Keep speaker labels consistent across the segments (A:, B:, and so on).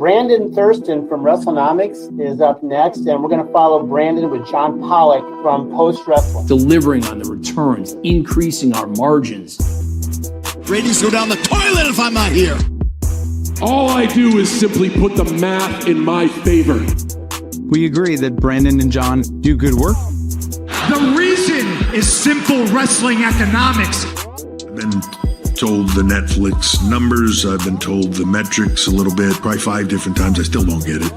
A: Brandon Thurston from Wrestlenomics is up next, and we're going to follow Brandon with John Pollock from Post Wrestling.
B: Delivering on the returns, increasing our margins.
C: Ratings go down the toilet if I'm not here.
D: All I do is simply put the math in my favor.
E: We agree that Brandon and John do good work.
F: The reason is simple wrestling economics.
C: I've been told the Netflix numbers. I've been told the metrics a little bit, probably 5 different times. I still don't get it.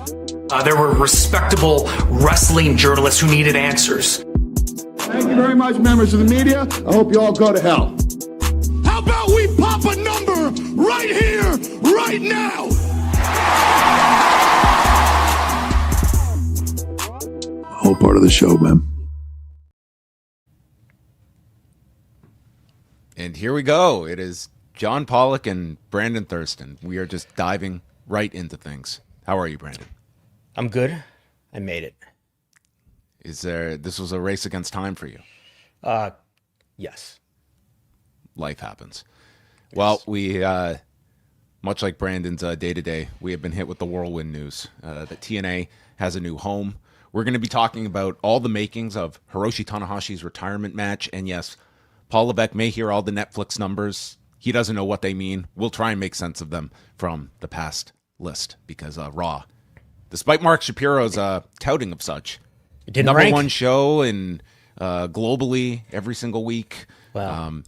G: There were respectable wrestling journalists who needed answers.
H: Thank you very much, members of the media. I hope you all go to hell.
C: How about we pop a number right here, right now? Whole part of the show, man.
I: And here we go. It is John Pollock and Brandon Thurston. We are just diving right into things. How are you, Brandon?
J: I'm good. I made it.
I: This was a race against time for you?
J: Yes.
I: Life happens. Yes. Well, we, much like Brandon's day-to-day, we have been hit with the whirlwind news that TNA has a new home. We're going to be talking about all the makings of Hiroshi Tanahashi's retirement match. And yes, Paul Levesque may hear all the Netflix numbers. He doesn't know what they mean. We'll try and make sense of them from the past list because Raw, despite Mark Shapiro's touting of such,
J: it didn't
I: number
J: rank.
I: one show in globally every single week.
J: Well,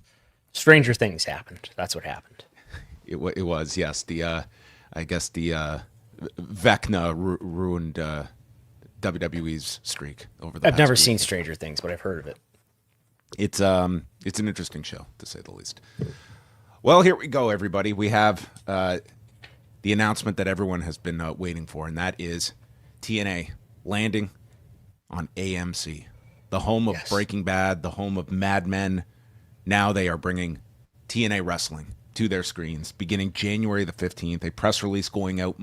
J: stranger things happened. That's what happened.
I: It was, yes. I guess the Vecna ruined WWE's streak over the
J: I've never
I: week.
J: seen Stranger Things, but I've heard of it.
I: It's an interesting show, to say the least. Well, here we go, everybody. We have the announcement that everyone has been waiting for, and that is TNA landing on AMC, the home of Breaking Bad, the home of Mad Men. Now they are bringing TNA Wrestling to their screens beginning January the 15th. A press release going out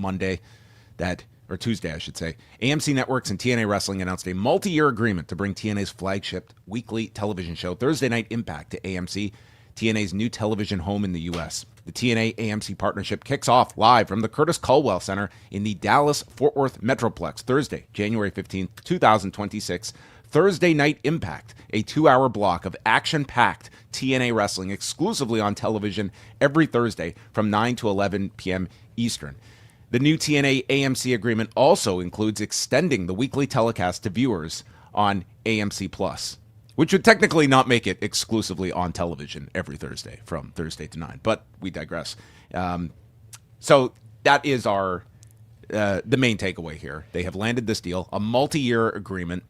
I: Tuesday, I should say. AMC Networks and TNA Wrestling announced a multi-year agreement to bring TNA's flagship weekly television show, Thursday Night Impact, to AMC, TNA's new television home in the U.S. The TNA-AMC partnership kicks off live from the Curtis Culwell Center in the Dallas-Fort Worth Metroplex, Thursday, January 15th, 2026. Thursday Night Impact, a 2-hour block of action-packed TNA wrestling exclusively on television every Thursday from 9 to 11 p.m. Eastern. The new TNA AMC agreement also includes extending the weekly telecast to viewers on AMC Plus, which would technically not make it exclusively on television every Thursday from Thursday to 9, but we digress. So that is the main takeaway here. They have landed this deal, a multi-year agreement.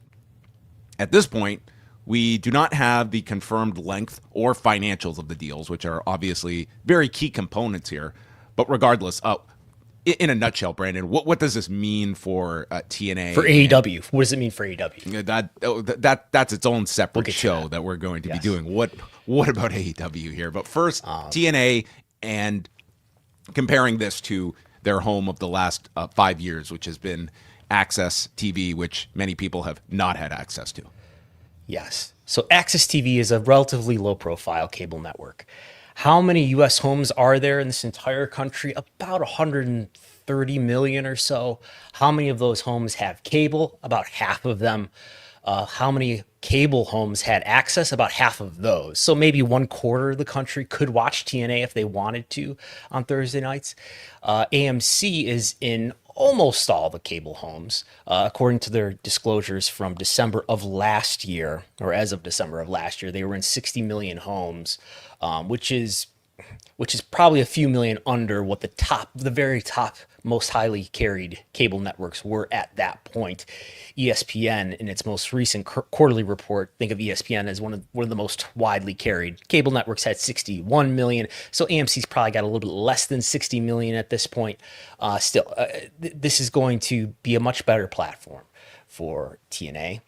I: At this point, we do not have the confirmed length or financials of the deals, which are obviously very key components here. But regardless, in a nutshell, Brandon, what does this mean for TNA?
J: For AEW. What does it mean for AEW?
I: That's its own separate show that we're going to be doing. What about AEW here? But first, TNA, and comparing this to their home of the last 5 years, which has been Access TV, which many people have not had access to.
J: Yes. So Access TV is a relatively low-profile cable network. How many U.S. homes are there in this entire country? About 130 million or so. How many of those homes have cable? About half of them. How many cable homes had access? About half of those. So maybe 1/4 of the country could watch TNA if they wanted to on Thursday nights. AMC is in almost all the cable homes, according to their disclosures from December of last year, or as of December of last year, they were in 60 million homes, which is probably a few million under what the very top most highly carried cable networks were at that point. ESPN, in its most recent quarterly report, think of ESPN as one of the most widely carried cable networks, had 61 million. So AMC's probably got a little bit less than 60 million at this point. This is going to be a much better platform for TNA.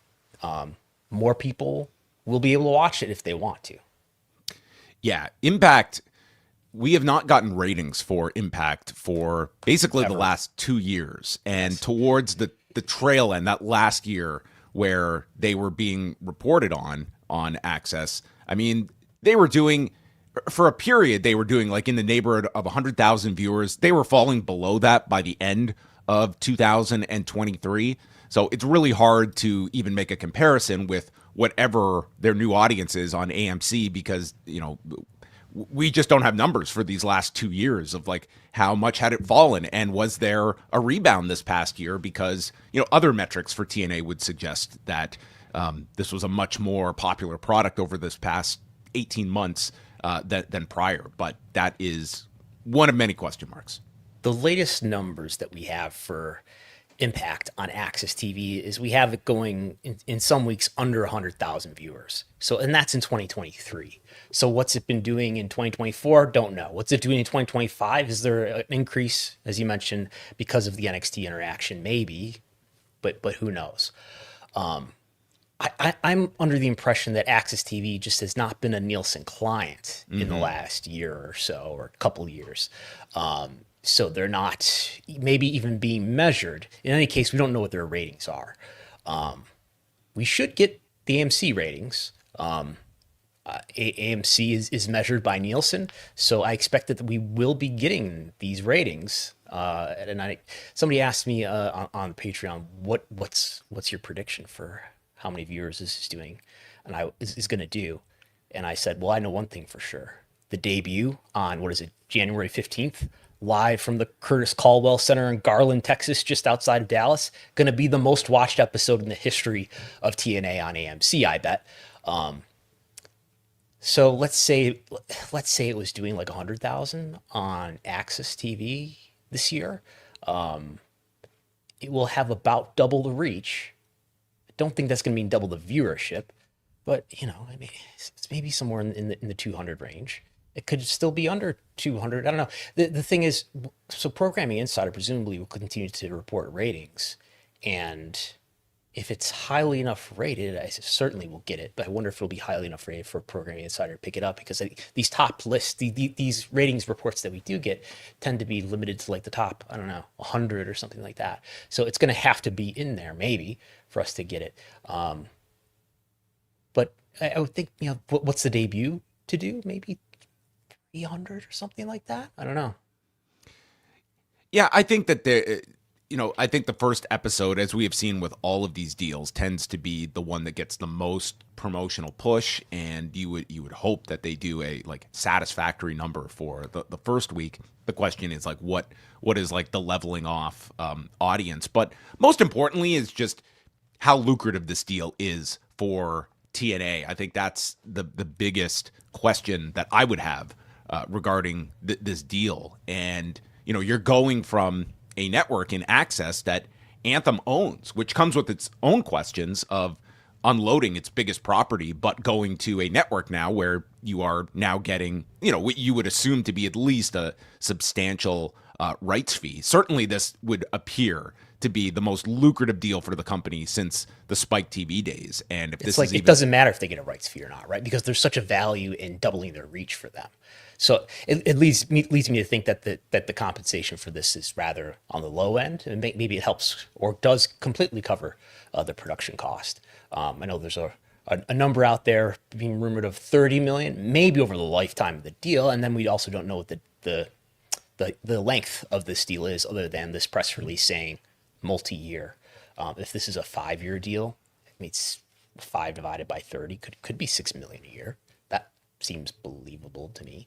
J: More people will be able to watch it if they want to. Yeah,
I: Impact. We have not gotten ratings for Impact for basically the last 2 years. And towards the trail end, that last year where they were being reported on Access, I mean, they were doing for a period, they were doing like in the neighborhood of 100,000 viewers. They were falling below that by the end of 2023. So it's really hard to even make a comparison with whatever their new audience is on AMC, because, you know, we just don't have numbers for these last 2 years of like how much had it fallen, and was there a rebound this past year, because, you know, other metrics for TNA would suggest that this was a much more popular product over this past 18 months than prior. But that is one of many question marks.
J: The latest numbers that we have for impact on AXS TV is we have it going in some weeks under 100,000 viewers. So, and that's in 2023. So what's it been doing in 2024? Don't know. What's it doing in 2025? Is there an increase, as you mentioned, because of the NXT interaction? Maybe, but who knows? I'm under the impression that AXS TV just has not been a Nielsen client in the last year or so, or a couple years. So they're not maybe even being measured. In any case, we don't know what their ratings are. We should get the AMC ratings. AMC is measured by Nielsen, so I expect that we will be getting these ratings. And somebody asked me on Patreon, what's your prediction for how many viewers this is doing, and is going to do? And I said, well, I know one thing for sure: the debut on January 15th. Live from the Curtis Caldwell Center in Garland, Texas, just outside of Dallas. Going to be the most watched episode in the history of TNA on AMC, I bet. So let's say it was doing like 100,000 on AXS TV this year. It will have about double the reach. I don't think that's going to mean double the viewership, but you know, I mean, it's maybe somewhere in the 200 range. It could still be under 200. I don't know. The thing is, so Programming Insider presumably will continue to report ratings. And if it's highly enough rated, I certainly will get it. But I wonder if it'll be highly enough rated for Programming Insider to pick it up. Because these top lists, these ratings reports that we do get tend to be limited to like the top, I don't know, 100 or something like that. So it's going to have to be in there maybe for us to get it. But I would think, you know, what's the debut to do? Maybe 300 or something like that. I don't know.
I: Yeah, I think that I think the first episode, as we have seen with all of these deals, tends to be the one that gets the most promotional push, and you would hope that they do a like satisfactory number for the first week. The question is like what is like the leveling off audience, but most importantly is just how lucrative this deal is for TNA. I think that's the biggest question that I would have regarding this deal. And, you know, you're going from a network in AXS that Anthem owns, which comes with its own questions of unloading its biggest property, but going to a network now where you are now getting, you know, what you would assume to be at least a substantial rights fee. Certainly this would appear to be the most lucrative deal for the company since the Spike TV days. And if this is
J: it doesn't matter if they get a rights fee or not, right? Because there's such a value in doubling their reach for them. So it leads me to think that the compensation for this is rather on the low end, and maybe it helps or does completely cover the production cost. I know there's a number out there being rumored of 30 million, maybe over the lifetime of the deal, and then we also don't know what the length of this deal is, other than this press release saying multi-year. If this is a 5-year deal, I mean, it's 5 divided by 30 could be $6 million a year. That seems believable to me.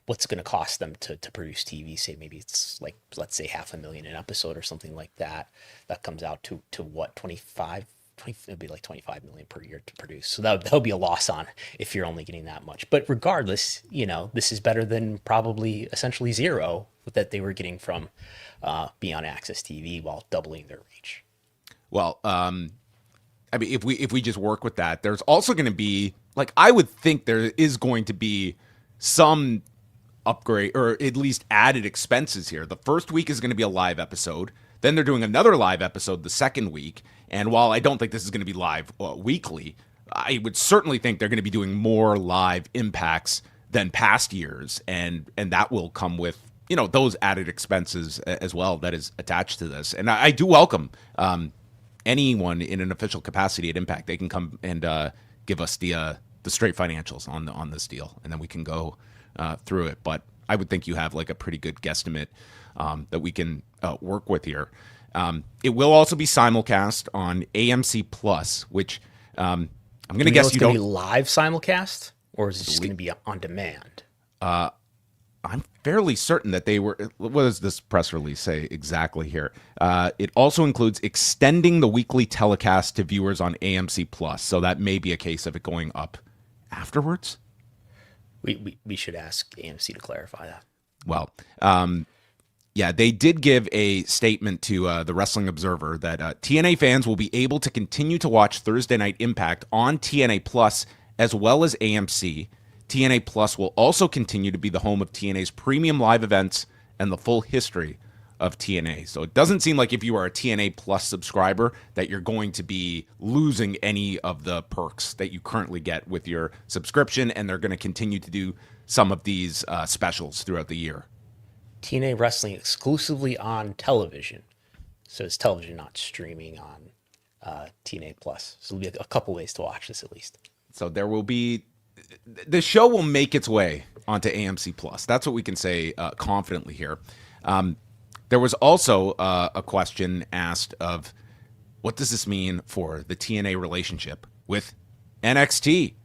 J: What's it going to cost them to produce TV? Say maybe it's like, let's say $500,000 an episode or something like that. That comes out to what, 25? It'd be like $25 million per year to produce. So that'll be a loss on if you're only getting that much. But regardless, you know, this is better than probably essentially zero that they were getting from being on AXS TV while doubling their reach.
I: Well, I mean, if we just work with that, there's also going to be, like, I would think there is going to be some upgrade or at least added expenses here. The first week is going to be a live episode. Then they're doing another live episode the second week. And while I don't think this is going to be live weekly, I would certainly think they're going to be doing more live impacts than past years. And that will come with, you know, those added expenses as well that is attached to this. And I do welcome anyone in an official capacity at Impact. They can come and give us the the straight financials on this deal, and then we can go through it. But I would think you have like a pretty good guesstimate that we can work with here. It will also be simulcast on AMC Plus, which I'm going to guess you don't.
J: It's going to be live simulcast, or is it just going to be on demand?
I: I'm fairly certain that they were. What does this press release say exactly here? It also includes extending the weekly telecast to viewers on AMC Plus, so that may be a case of it going up afterwards.
J: We should ask AMC to clarify that.
I: Well, yeah, they did give a statement to the Wrestling Observer that TNA fans will be able to continue to watch Thursday Night Impact on TNA Plus as well as AMC. TNA Plus will also continue to be the home of TNA's premium live events and the full history of TNA. So it doesn't seem like if you are a TNA Plus subscriber that you're going to be losing any of the perks that you currently get with your subscription, and they're going to continue to do some of these specials throughout the year.
J: TNA Wrestling exclusively on television. So it's television, not streaming on TNA Plus. So there'll be a couple ways to watch this at least.
I: So there will be... The show will make its way onto AMC Plus. That's what we can say confidently here. There was also a question asked of what does this mean for the TNA relationship with NXT?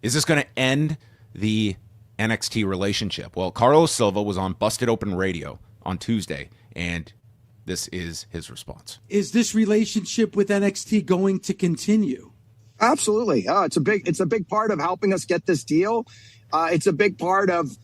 I: Is this going to end the NXT relationship? Well, Carlos Silva was on Busted Open Radio on Tuesday, and this is his response.
K: Is this relationship with NXT going to continue?
L: Absolutely. It's a big part of helping us get this deal. It's a big part of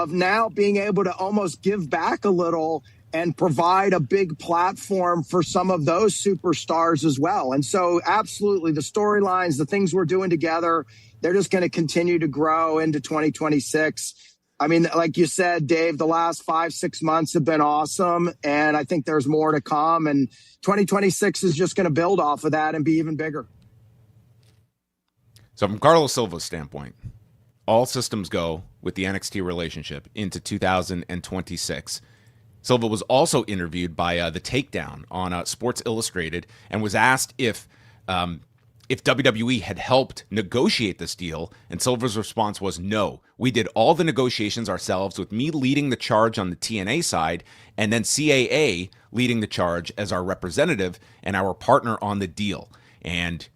L: now being able to almost give back a little and provide a big platform for some of those superstars as well. And so absolutely the storylines, the things we're doing together, they're just going to continue to grow into 2026. I mean, like you said, Dave, the last 5-6 months have been awesome. And I think there's more to come. And 2026 is just going to build off of that and be even bigger.
I: So from Carlos Silva's standpoint, all systems go with the NXT relationship into 2026. Silva was also interviewed by The Takedown on Sports Illustrated and was asked if WWE had helped negotiate this deal, and Silva's response was no. We did all the negotiations ourselves, with me leading the charge on the TNA side, and then CAA leading the charge as our representative and our partner on the deal. And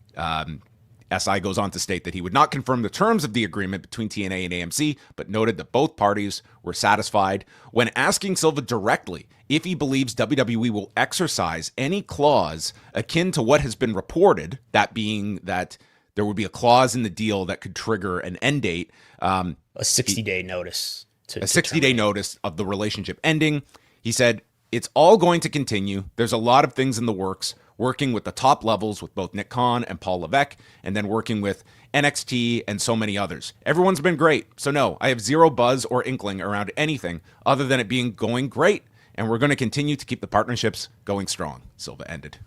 I: SI goes on to state that he would not confirm the terms of the agreement between TNA and AMC, but noted that both parties were satisfied. When asking Silva directly if he believes WWE will exercise any clause akin to what has been reported, that being that there would be a clause in the deal that could trigger an end date.
J: A 60-day notice.
I: A 60-day notice of the relationship ending. He said, it's all going to continue. There's a lot of things in the works. Working with the top levels with both Nick Khan and Paul Levesque, and then working with NXT and so many others. Everyone's been great. So no, I have zero buzz or inkling around anything other than it being going great. And we're going to continue to keep the partnerships going strong. Silva ended.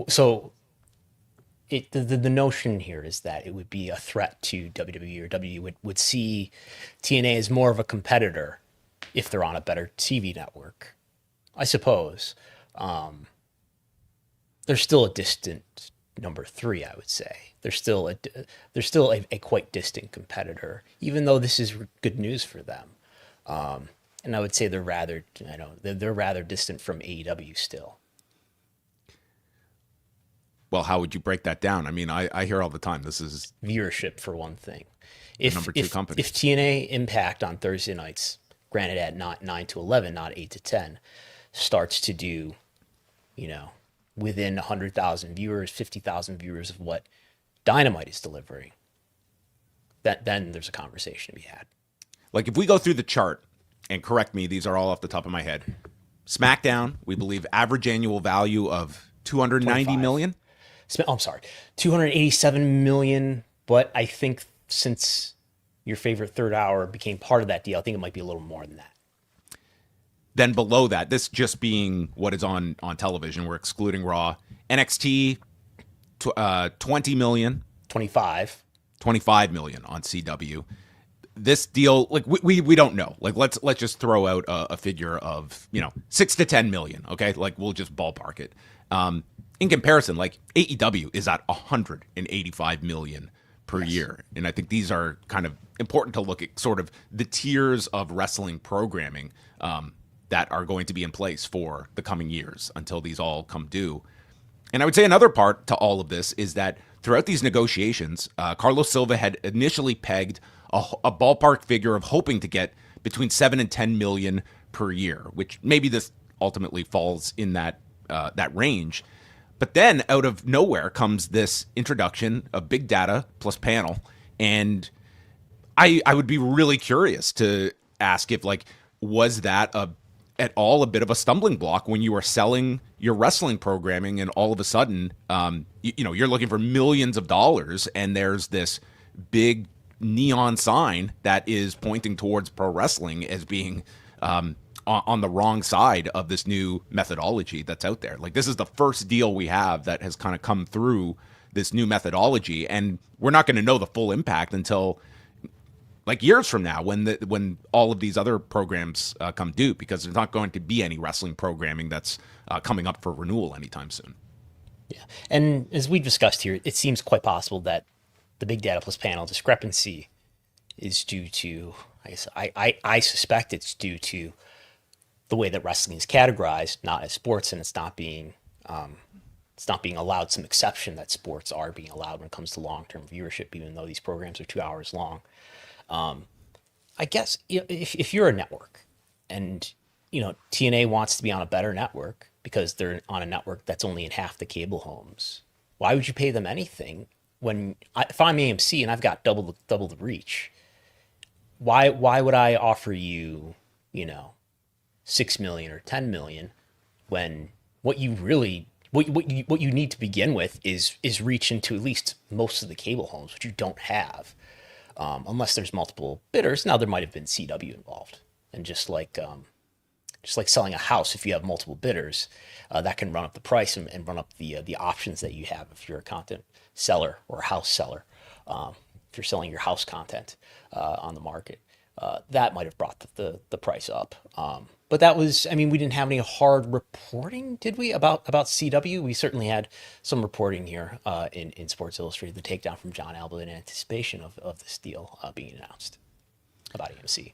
J: So the notion here is that it would be a threat to WWE, or WWE would see TNA as more of a competitor if they're on a better TV network. I suppose. They're still a distant number 3, I would say. They're still a quite distant competitor, even though this is good news for them. And I would say they're rather distant from AEW still.
I: Well, how would you break that down? I mean, I hear all the time. This is
J: viewership for one thing. If
I: number 2 company.
J: If TNA Impact on Thursday nights, granted at not 9 to 11, not 8 to 10, starts to do, within 100,000 viewers, 50,000 viewers of what Dynamite is delivering, then there's a conversation to be had.
I: Like if we go through the chart, and correct me, these are all off the top of my head. SmackDown, we believe average annual value of 290 million.
J: I'm sorry, 287 million. But I think since your favorite third hour became part of that deal, I think it might be a little more than that.
I: Then below that, this just being what is on television, we're excluding Raw. NXT, 20 million.
J: 25
I: million on CW. This deal, like we don't know. Like let's just throw out a figure of 6 to 10 million. Okay, like we'll just ballpark it. in comparison, like AEW is at 185 million per year. And I think these are kind of important to look at sort of the tiers of wrestling programming that are going to be in place for the coming years until these all come due. And I would say another part to all of this is that throughout these negotiations, Carlos Silva had initially pegged a ballpark figure of hoping to get between 7 and 10 million per year, which maybe this ultimately falls in that range. But then out of nowhere comes this introduction of big data plus panel. And I would be really curious to ask if, like, was that at all a bit of a stumbling block when you are selling your wrestling programming and all of a sudden, you're looking for millions of dollars and there's this big neon sign that is pointing towards pro wrestling as being on the wrong side of this new methodology that's out there. Like, this is the first deal we have that has kind of come through this new methodology, and we're not going to know the full impact until like years from now when all of these other programs come due, because there's not going to be any wrestling programming that's coming up for renewal anytime soon.
J: Yeah, and as we discussed here, it seems quite possible that the big data plus panel discrepancy is due to, I suspect it's due to the way that wrestling is categorized, not as sports, and it's not being allowed some exception that sports are being allowed when it comes to long-term viewership, even though these programs are 2 hours long. I guess if you're a network and, TNA wants to be on a better network because they're on a network that's only in half the cable homes, why would you pay them anything if I'm AMC and I've got double the reach? Why would I offer you, 6 million or 10 million when what you need to begin with is reach into at least most of the cable homes, which you don't have, unless there's multiple bidders. Now there might have been CW involved, and just like selling a house, if you have multiple bidders, that can run up the price and run up the options that you have if you're a content seller or a house seller. If you're selling your house content on the market, that might have brought the price up. But that was, we didn't have any hard reporting, did we, about CW? We certainly had some reporting here in Sports Illustrated, the takedown from John Alba in anticipation of this deal being announced about AMC.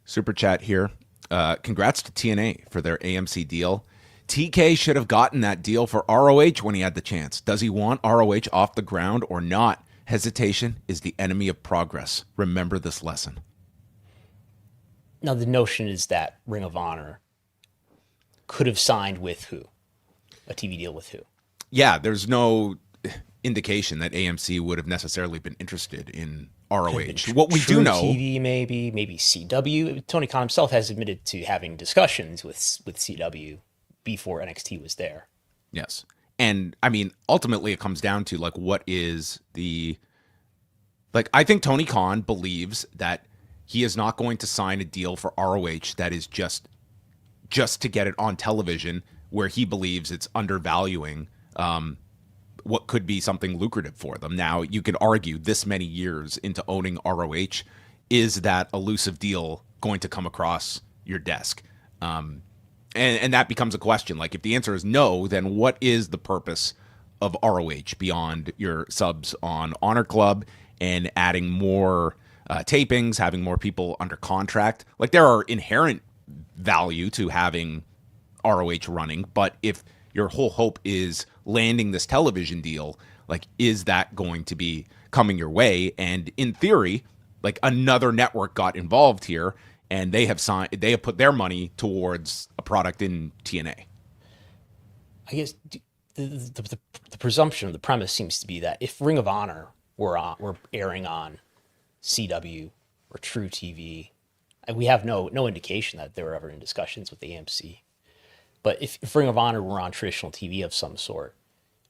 I: Super chat here. Congrats to TNA for their AMC deal. TK should have gotten that deal for ROH when he had the chance. Does he want ROH off the ground or not? Hesitation is the enemy of progress. Remember this lesson.
J: Now, the notion is that Ring of Honor could have signed with who? A TV deal with who?
I: Yeah, there's no indication that AMC would have necessarily been interested in ROH. What we do know...
J: TV, maybe CW. Tony Khan himself has admitted to having discussions with CW before NXT was there.
I: Yes. And, ultimately it comes down to, what is the... I think Tony Khan believes that he is not going to sign a deal for ROH that is just to get it on television, where he believes it's undervaluing what could be something lucrative for them. Now, you could argue this many years into owning ROH, is that elusive deal going to come across your desk? And that becomes a question. If the answer is no, then what is the purpose of ROH beyond your subs on Honor Club and adding more tapings, having more people under contract? There are inherent value to having ROH running, but if your whole hope is landing this television deal, is that going to be coming your way? And in theory, another network got involved here, and they have put their money towards a product in TNA.
J: I guess the presumption, the premise seems to be that if Ring of Honor were airing on CW or True TV, and we have no indication that they were ever in discussions with AMC. But if Ring of Honor were on traditional TV of some sort,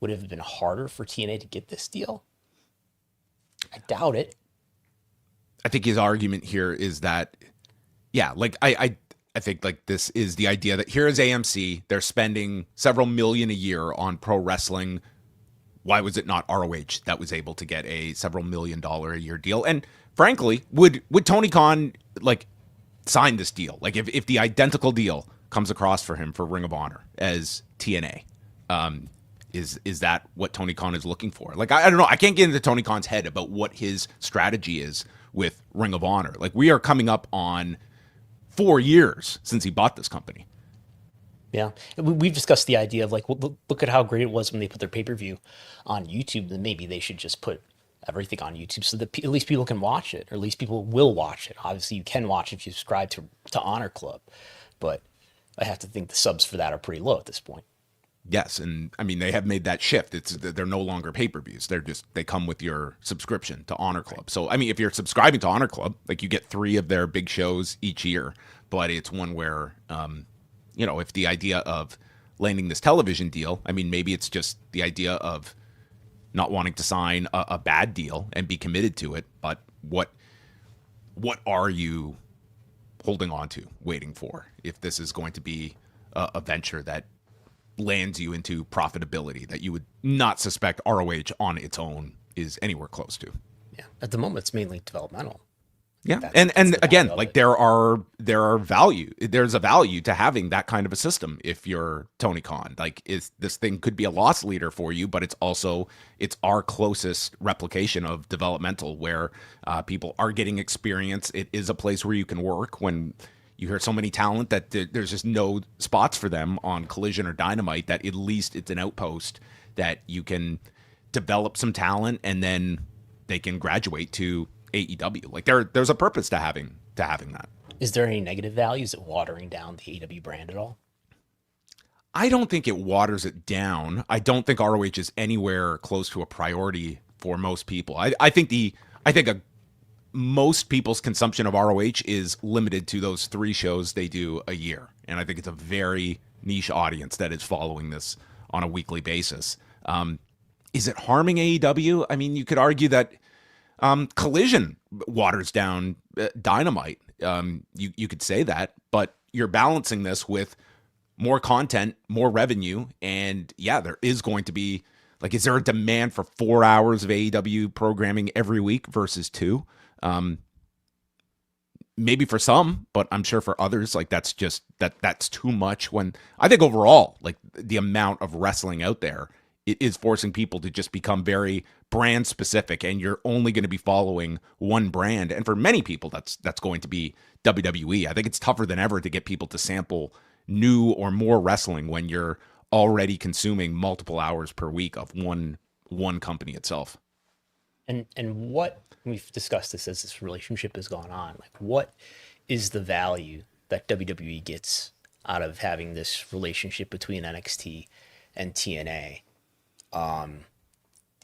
J: would it have been harder for TNA to get this deal? I doubt it.
I: I think his argument here is that, I think this is the idea that here is AMC, they're spending several million a year on pro wrestling. Why was it not ROH that was able to get a several $1 million a year deal? And frankly, would Tony Khan sign this deal? If the identical deal comes across for him for Ring of Honor as TNA, Is that what Tony Khan is looking for? Like, I don't know. I can't get into Tony Khan's head about what his strategy is with Ring of Honor. Like, we are coming up on 4 years since he bought this company.
J: Yeah, we've discussed the idea of like, well, look at how great it was when they put their pay-per-view on YouTube. Then maybe they should just put everything on YouTube so that at least people can watch it, or at least people will watch it. Obviously, you can watch it if you subscribe to Honor Club, but I have to think the subs for that are pretty low at this point.
I: Yes, and I mean, they have made that shift. They're no longer pay-per-views. They come with your subscription to Honor Club. So, I mean, if you're subscribing to Honor Club, like, you get 3 of their big shows each year, but it's one where, if the idea of landing this television deal, I mean, maybe it's just the idea of not wanting to sign a bad deal and be committed to it, but what are you holding on to, waiting for, if this is going to be a venture that lands you into profitability that you would not suspect ROH on its own is anywhere close to.
J: Yeah, at the moment it's mainly developmental.
I: Yeah, and again, like, there's a value to having that kind of a system if you're Tony Khan. Like, this thing could be a loss leader for you, but it's our closest replication of developmental, where people are getting experience. It is a place where you can work when you hear so many talent that there's just no spots for them on Collision or Dynamite, that at least it's an outpost that you can develop some talent and then they can graduate to AEW. Like, there's a purpose to having that.
J: Is there any negative value? Is it watering down the AEW brand at all?
I: I don't think it waters it down. I don't think ROH is anywhere close to a priority for most people. I think most people's consumption of ROH is limited to those 3 shows they do a year. And I think it's a very niche audience that is following this on a weekly basis. Is it harming AEW? I mean, you could argue that Collision waters down Dynamite. You could say that, but you're balancing this with more content, more revenue, and yeah, there is going to be, like, is there a demand for 4 hours of AEW programming every week versus 2? Maybe for some, but I'm sure for others, like, that's too much. When I think overall, like, the amount of wrestling out there, it is forcing people to just become very brand specific, and you're only going to be following one brand. And for many people, that's going to be WWE. I think it's tougher than ever to get people to sample new or more wrestling when you're already consuming multiple hours per week of one company itself.
J: And what, we've discussed this as this relationship has gone on, like, what is the value that WWE gets out of having this relationship between NXT and TNA?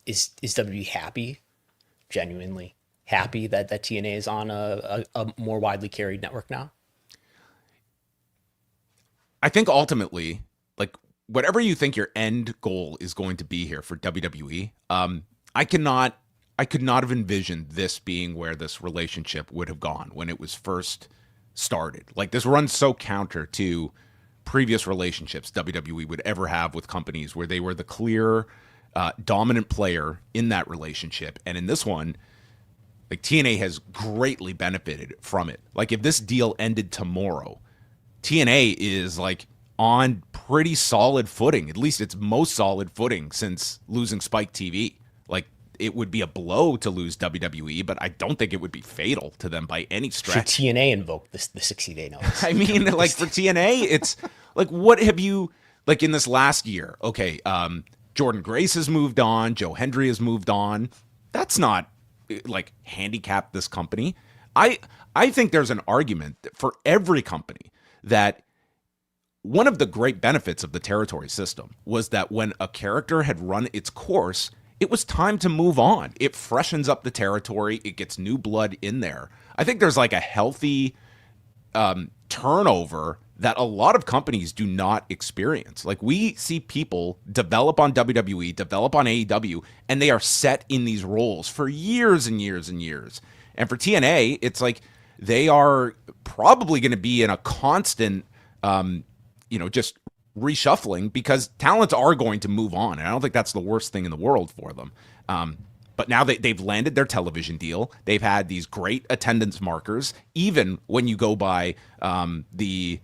J: Is WWE happy, genuinely happy that TNA is on a more widely carried network now?
I: I think ultimately, like, whatever you think your end goal is going to be here for WWE, I could not have envisioned this being where this relationship would have gone when it was first started. Like, this runs so counter to previous relationships WWE would ever have with companies, where they were the clear dominant player in that relationship. And in this one, like, TNA has greatly benefited from it. Like, if this deal ended tomorrow, TNA is, like, on pretty solid footing, at least its most solid footing since losing Spike TV. Like, it would be a blow to lose WWE, but I don't think it would be fatal to them by any stretch.
J: Should TNA invoke the 60-day notice?
I: I mean, like, for TNA, it's like, what have you, like, in this last year? Okay, Jordan Grace has moved on. Joe Hendry has moved on. That's not, like, handicap this company. I think there's an argument for every company that one of the great benefits of the territory system was that when a character had run its course, it was time to move on. It freshens up the territory. It gets new blood in there. I think there's, like, a healthy turnover that a lot of companies do not experience. Like, we see people develop on WWE, develop on AEW, and they are set in these roles for years and years and years. And for TNA, it's like they are probably going to be in a constant, just reshuffling, because talents are going to move on. And I don't think that's the worst thing in the world for them. But now they've landed their television deal. They've had these great attendance markers, even when you go by the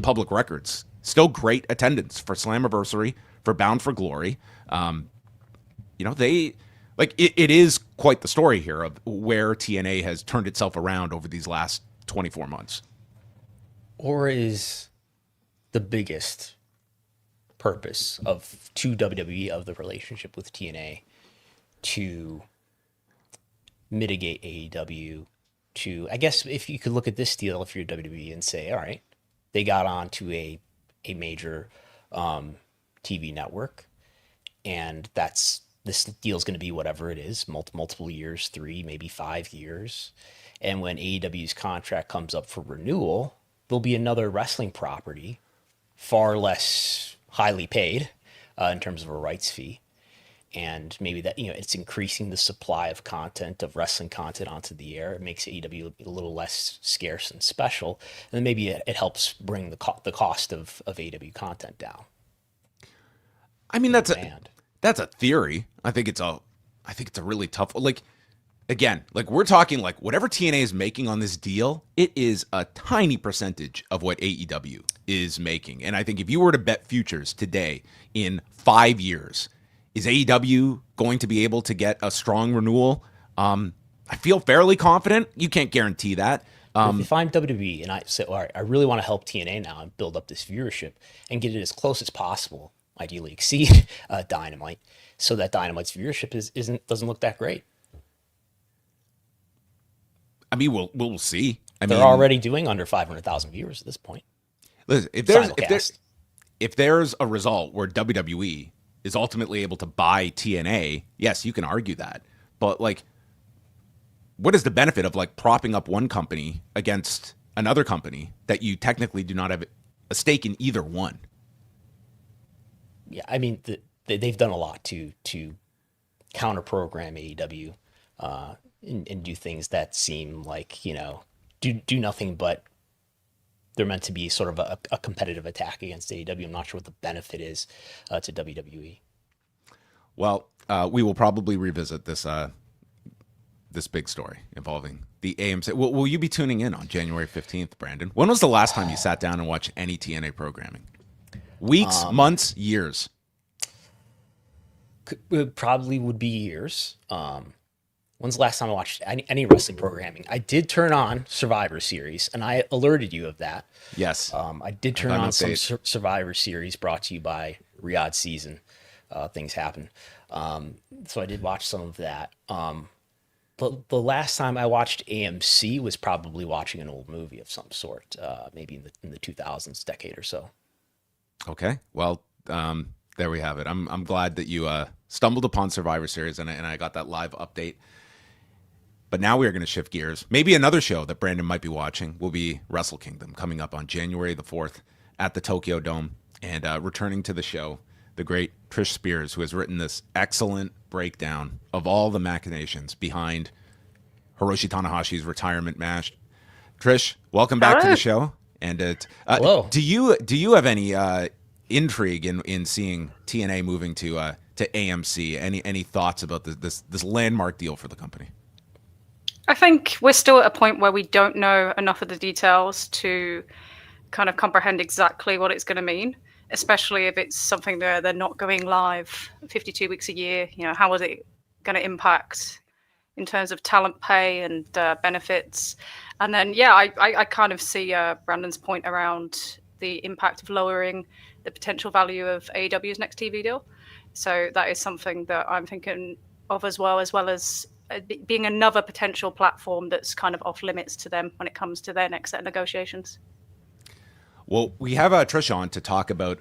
I: public records. Still great attendance for Slammiversary, for Bound for Glory. They like it is quite the story here of where TNA has turned itself around over these last 24 months.
J: Or is the biggest purpose to WWE of the relationship with TNA to mitigate AEW, to, I guess, if you could look at this deal, if you're WWE, and say, all right, they got on to a major TV network, and this deal is going to be whatever it is, multiple years, 3, maybe 5 years. And when AEW's contract comes up for renewal, there'll be another wrestling property, far less highly paid in terms of a rights fee. And maybe that, it's increasing the supply of content, of wrestling content onto the air. It makes AEW a little less scarce and special. And then maybe it helps bring the cost of AEW content down.
I: I mean, that's a theory. I think it's a really tough, again, we're talking whatever TNA is making on this deal, it is a tiny percentage of what AEW is making. And I think if you were to bet futures today in 5 years, is AEW going to be able to get a strong renewal? I feel fairly confident. You can't guarantee that.
J: If I'm WWE and I say, all right, I really want to help TNA now and build up this viewership and get it as close as possible, ideally exceed Dynamite, so that Dynamite's viewership doesn't look that great.
I: I mean, we'll see.
J: They're already doing under 500,000 viewers at this point.
I: Listen, if there's a result where WWE is ultimately able to buy TNA, yes, you can argue that. But what is the benefit of propping up one company against another company that you technically do not have a stake in either one?
J: Yeah, I mean, they've done a lot to counter program AEW and do things that seem do nothing but they're meant to be sort of a competitive attack against AEW. I'm not sure what the benefit is to WWE.
I: Well, we will probably revisit this big story involving the AMC. Will you be tuning in on January 15th, Brandon? When was the last time you sat down and watched any TNA programming? Weeks, months, years?
J: It probably would be years. When's the last time I watched any wrestling programming? I did turn on Survivor Series, and I alerted you of that.
I: Yes.
J: I did turn on some Survivor Series brought to you by Riyadh Season. Things happen. So I did watch some of that. But the last time I watched AMC was probably watching an old movie of some sort, maybe in the 2000s, decade or so.
I: Okay. Well, there we have it. I'm glad that you stumbled upon Survivor Series and I got that live update. But now we are going to shift gears. Maybe another show that Brandon might be watching will be Wrestle Kingdom, coming up on January the 4th at the Tokyo Dome. And returning to the show, the great Trish Speirs, who has written this excellent breakdown of all the machinations behind Hiroshi Tanahashi's retirement match. Trish, welcome back to the show. And
J: hello.
I: Do you have any intrigue in seeing TNA moving to AMC? Any thoughts about this landmark deal for the company?
M: I think we're still at a point where we don't know enough of the details to kind of comprehend exactly what it's going to mean, especially if it's something that they're not going live 52 weeks a year. How is it going to impact in terms of talent pay and benefits? And then, I kind of see Brandon's point around the impact of lowering the potential value of AEW's next TV deal. So that is something that I'm thinking of as well as being another potential platform that's kind of off limits to them when it comes to their next set of negotiations.
I: Well, we have Trish on to talk about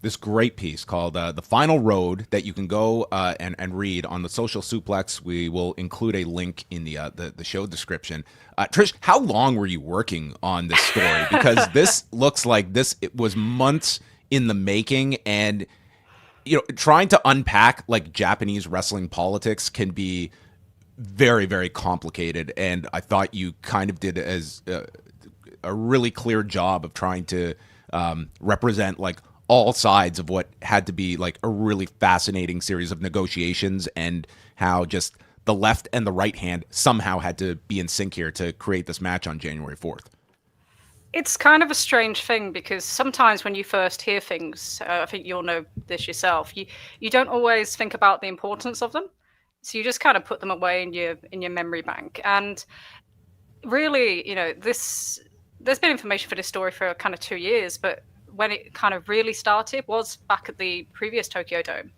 I: this great piece called The Final Road that you can go and read on the Social Suplex. We will include a link in the show description. Trish, how long were you working on this story? Because this looks like it was months in the making, and trying to unpack Japanese wrestling politics can be very, very complicated. And I thought you kind of did as a really clear job of trying to represent all sides of what had to be a really fascinating series of negotiations, and how just the left and the right hand somehow had to be in sync here to create this match on January 4th.
M: It's kind of a strange thing because sometimes when you first hear things, I think you'll know this yourself, you don't always think about the importance of them. So you just kind of put them away in your memory bank. And really, there's been information for this story for kind of 2 years, but when it kind of really started was back at the previous Tokyo Dome.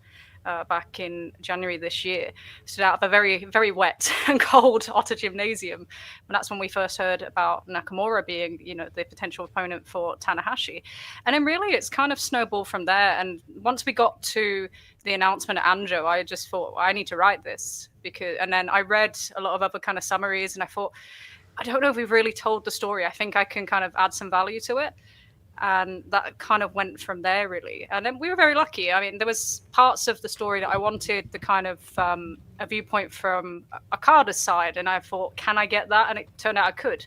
M: Back in January this year, stood out of a very, very wet and cold Otter Gymnasium. And that's when we first heard about Nakamura being, the potential opponent for Tanahashi. And then really it's kind of snowballed from there. And once we got to the announcement at Anjo, I just thought, I need to write this. And then I read a lot of other kind of summaries and I thought, I don't know if we've really told the story. I think I can kind of add some value to it. And that kind of went from there, really. And then we were very lucky. I mean, there was parts of the story that I wanted the kind of a viewpoint from Okada's side. And I thought, can I get that? And it turned out I could.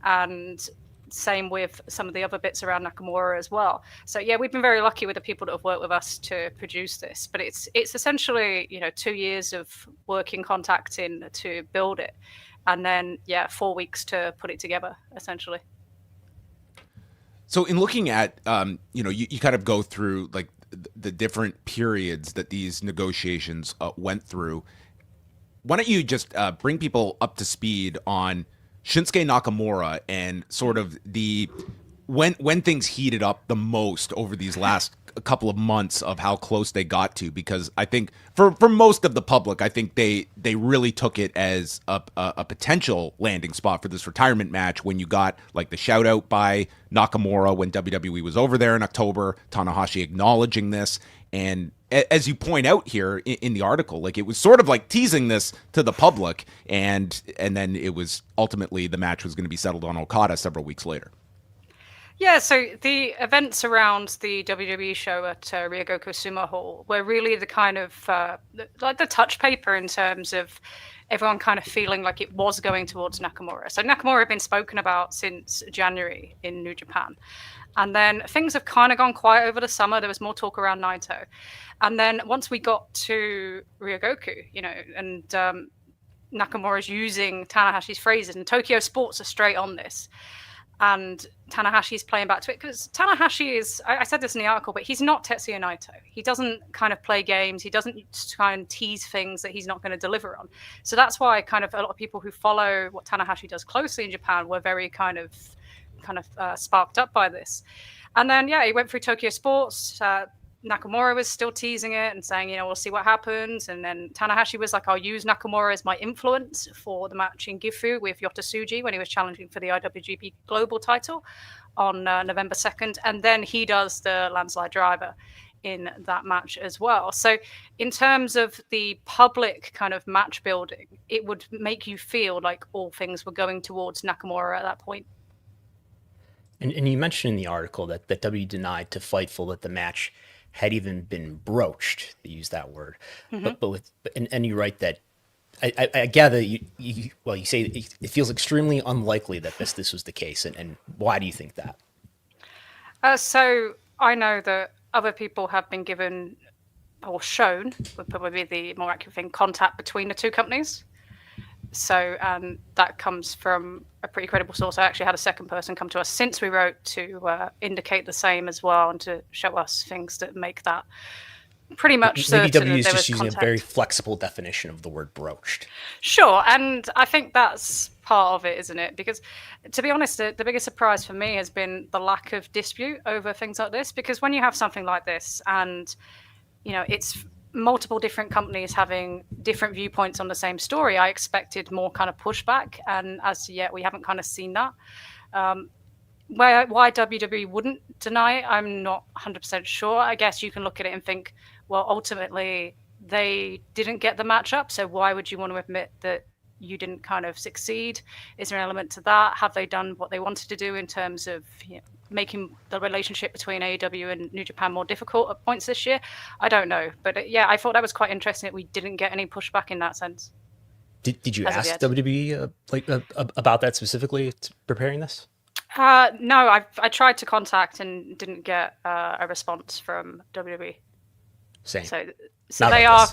M: And same with some of the other bits around Nakamura as well. So, yeah, we've been very lucky with the people that have worked with us to produce this. But it's essentially, 2 years of working, contacting to build it. And then, 4 weeks to put it together, essentially.
I: So in looking at, you kind of go through like the different periods that these negotiations went through. Why don't you just bring people up to speed on Shinsuke Nakamura and sort of when things heated up the most over these last couple of months of how close they got to, because I think for most of the public, I think they really took it as a potential landing spot for this retirement match when you got like the shout out by Nakamura when WWE was over there in October, Tanahashi acknowledging this. And as you point out here in the article, like it was sort of like teasing this to the public, and then it was ultimately the match was going to be settled on Okada several weeks later.
M: Yeah, so the events around the WWE show at Ryogoku Sumo Hall were really the kind of like the touch paper in terms of everyone kind of feeling like it was going towards Nakamura. So Nakamura had been spoken about since January in New Japan. And then things have kind of gone quiet over the summer. There was more talk around Naito. And then once we got to Ryogoku, and Nakamura's using Tanahashi's phrases, and Tokyo Sports are straight on this. And Tanahashi's playing back to it because Tanahashi is, I said this in the article, but he's not Tetsuya Naito. He doesn't kind of play games. He doesn't try and tease things that he's not going to deliver on. So that's why kind of a lot of people who follow what Tanahashi does closely in Japan were very kind of sparked up by this. And then, he went through Tokyo Sports. Nakamura was still teasing it and saying, we'll see what happens. And then Tanahashi was like, I'll use Nakamura as my influence for the match in Gifu with Yota Tsuji when he was challenging for the IWGP Global title on November 2nd. And then he does the landslide driver in that match as well. So in terms of the public kind of match building, it would make you feel like all things were going towards Nakamura at that point.
J: And you mentioned in the article that W denied to Fightful that the match had even been broached, to use that word. Mm-hmm. And you write that I gather you say it feels extremely unlikely that this was the case, and why do you think that?
M: So I know that other people have been given or shown, would probably be the more accurate thing, contact between the two companies. So that comes from a pretty credible source. I actually had a second person come to us since we wrote to indicate the same as well and to show us things that make that pretty much certain.
J: Maybe W is just using
M: contact.
J: A very flexible definition of the word broached.
M: Sure, and I think that's part of it, isn't it? Because to be honest, the biggest surprise for me has been the lack of dispute over things like this. Because when you have something like this and, it's multiple different companies having different viewpoints on the same story, I expected more kind of pushback, and as yet we haven't kind of seen that. Why WWE wouldn't deny it, I'm not 100% sure. I guess you can look at it and think, well, ultimately they didn't get the match up, so why would you want to admit that you didn't kind of succeed? Is there an element to that? Have they done what they wanted to do in terms of making the relationship between AEW and New Japan more difficult at points this year? I don't know. But I thought that was quite interesting that we didn't get any pushback in that sense.
J: Did you ask WWE about that specifically preparing this?
M: No, I tried to contact and didn't get a response from WWE.
J: Same.
M: So they are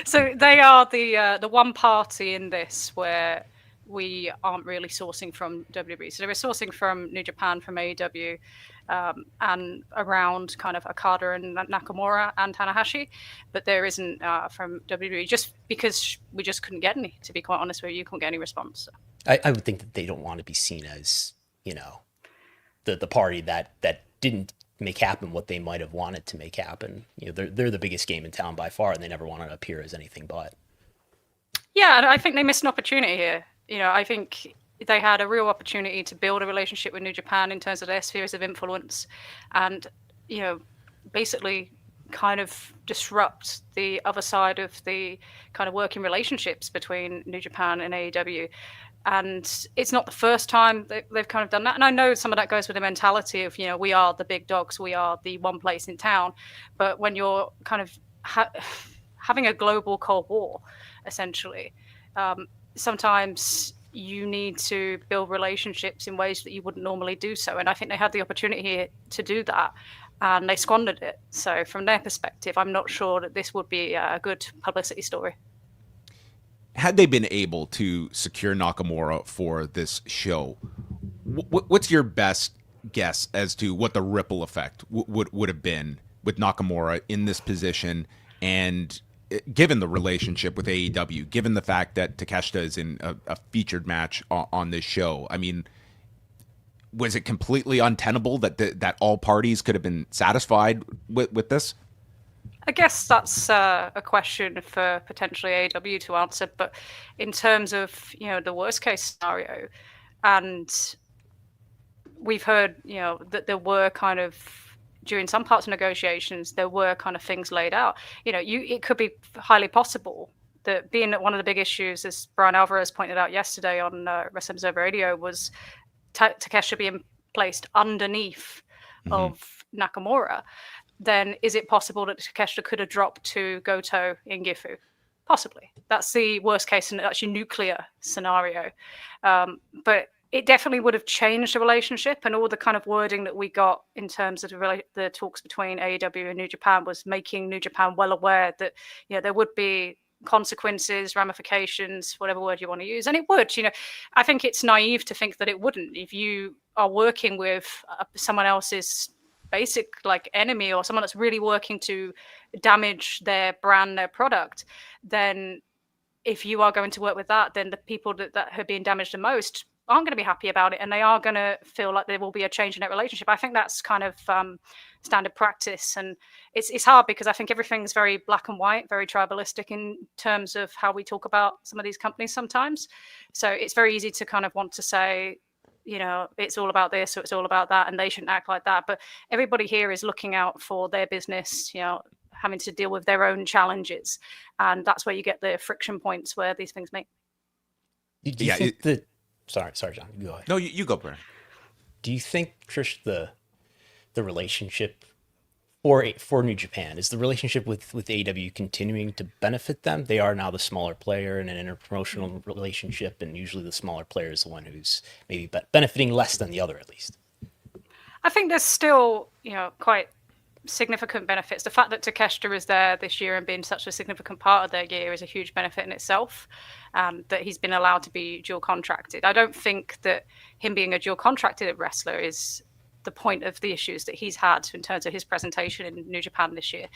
M: so they are the one party in this where we aren't really sourcing from WWE. So they were sourcing from New Japan, from AEW, and around kind of Okada and Nakamura and Tanahashi, but there isn't from WWE, just because we just couldn't get any, to be quite honest with you. You couldn't get any response. So.
J: I would think that they don't want to be seen as, you know, the party that didn't make happen what they might have wanted to make happen. You know, they're the biggest game in town by far, and they never want to appear as anything but.
M: Yeah, and I think they missed an opportunity here. You know, I think they had a real opportunity to build a relationship with New Japan in terms of their spheres of influence, and, you know, basically kind of disrupt the other side of the kind of working relationships between New Japan and AEW. And it's not the first time they've kind of done that. And I know some of that goes with the mentality of, you know, we are the big dogs, we are the one place in town. But when you're kind of having a global Cold War, essentially, sometimes you need to build relationships in ways that you wouldn't normally do so. And I think they had the opportunity here to do that, and they squandered it. So from their perspective, I'm not sure that this would be a good publicity story.
I: Had they been able to secure Nakamura for this show, what's your best guess as to what the ripple effect would have been with Nakamura in this position? And given the relationship with AEW, given the fact that Takeshita is in a featured match on this show, I mean, was it completely untenable that all parties could have been satisfied with this?
M: I guess that's a question for potentially AEW to answer. But in terms of, you know, the worst case scenario, and we've heard, you know, that there were kind of, during some parts of negotiations, there were kind of things laid out. You know, it could be highly possible that, being that one of the big issues, as Brian Alvarez pointed out yesterday on Wrestling Observer Radio, was Takeshita being placed underneath of Nakamura. Then is it possible that Takeshita could have dropped to Goto in Gifu? Possibly. That's the worst case, and actually nuclear scenario. But it definitely would have changed the relationship, and all the kind of wording that we got in terms of the talks between AEW and New Japan was making New Japan well aware that, you know, there would be consequences, ramifications, whatever word you want to use. And it would, you know, I think it's naive to think that it wouldn't. If you are working with someone else's basic like enemy, or someone that's really working to damage their brand, their product, then if you are going to work with that, then the people that are being damaged the most aren't going to be happy about it, and they are going to feel like there will be a change in that relationship. I think that's kind of standard practice, and it's hard because I think everything's very black and white, very tribalistic in terms of how we talk about some of these companies sometimes. So it's very easy to kind of want to say, you know, it's all about this or it's all about that, and they shouldn't act like that. But everybody here is looking out for their business, you know, having to deal with their own challenges. And that's where you get the friction points where these things meet.
J: Do you think that... Sorry, John. Go ahead.
I: No, you go, Brian.
J: Do you think, Trish, the relationship for New Japan, is the relationship with AEW continuing to benefit them? They are now the smaller player in an interpromotional relationship, and usually the smaller player is the one who's maybe benefiting less than the other, at least.
M: I think there's still, you know, quite significant benefits. The fact that Takeshita is there this year and being such a significant part of their year is a huge benefit in itself, that he's been allowed to be dual contracted. I don't think that him being a dual contracted wrestler is the point of the issues that he's had in terms of his presentation in New Japan this year.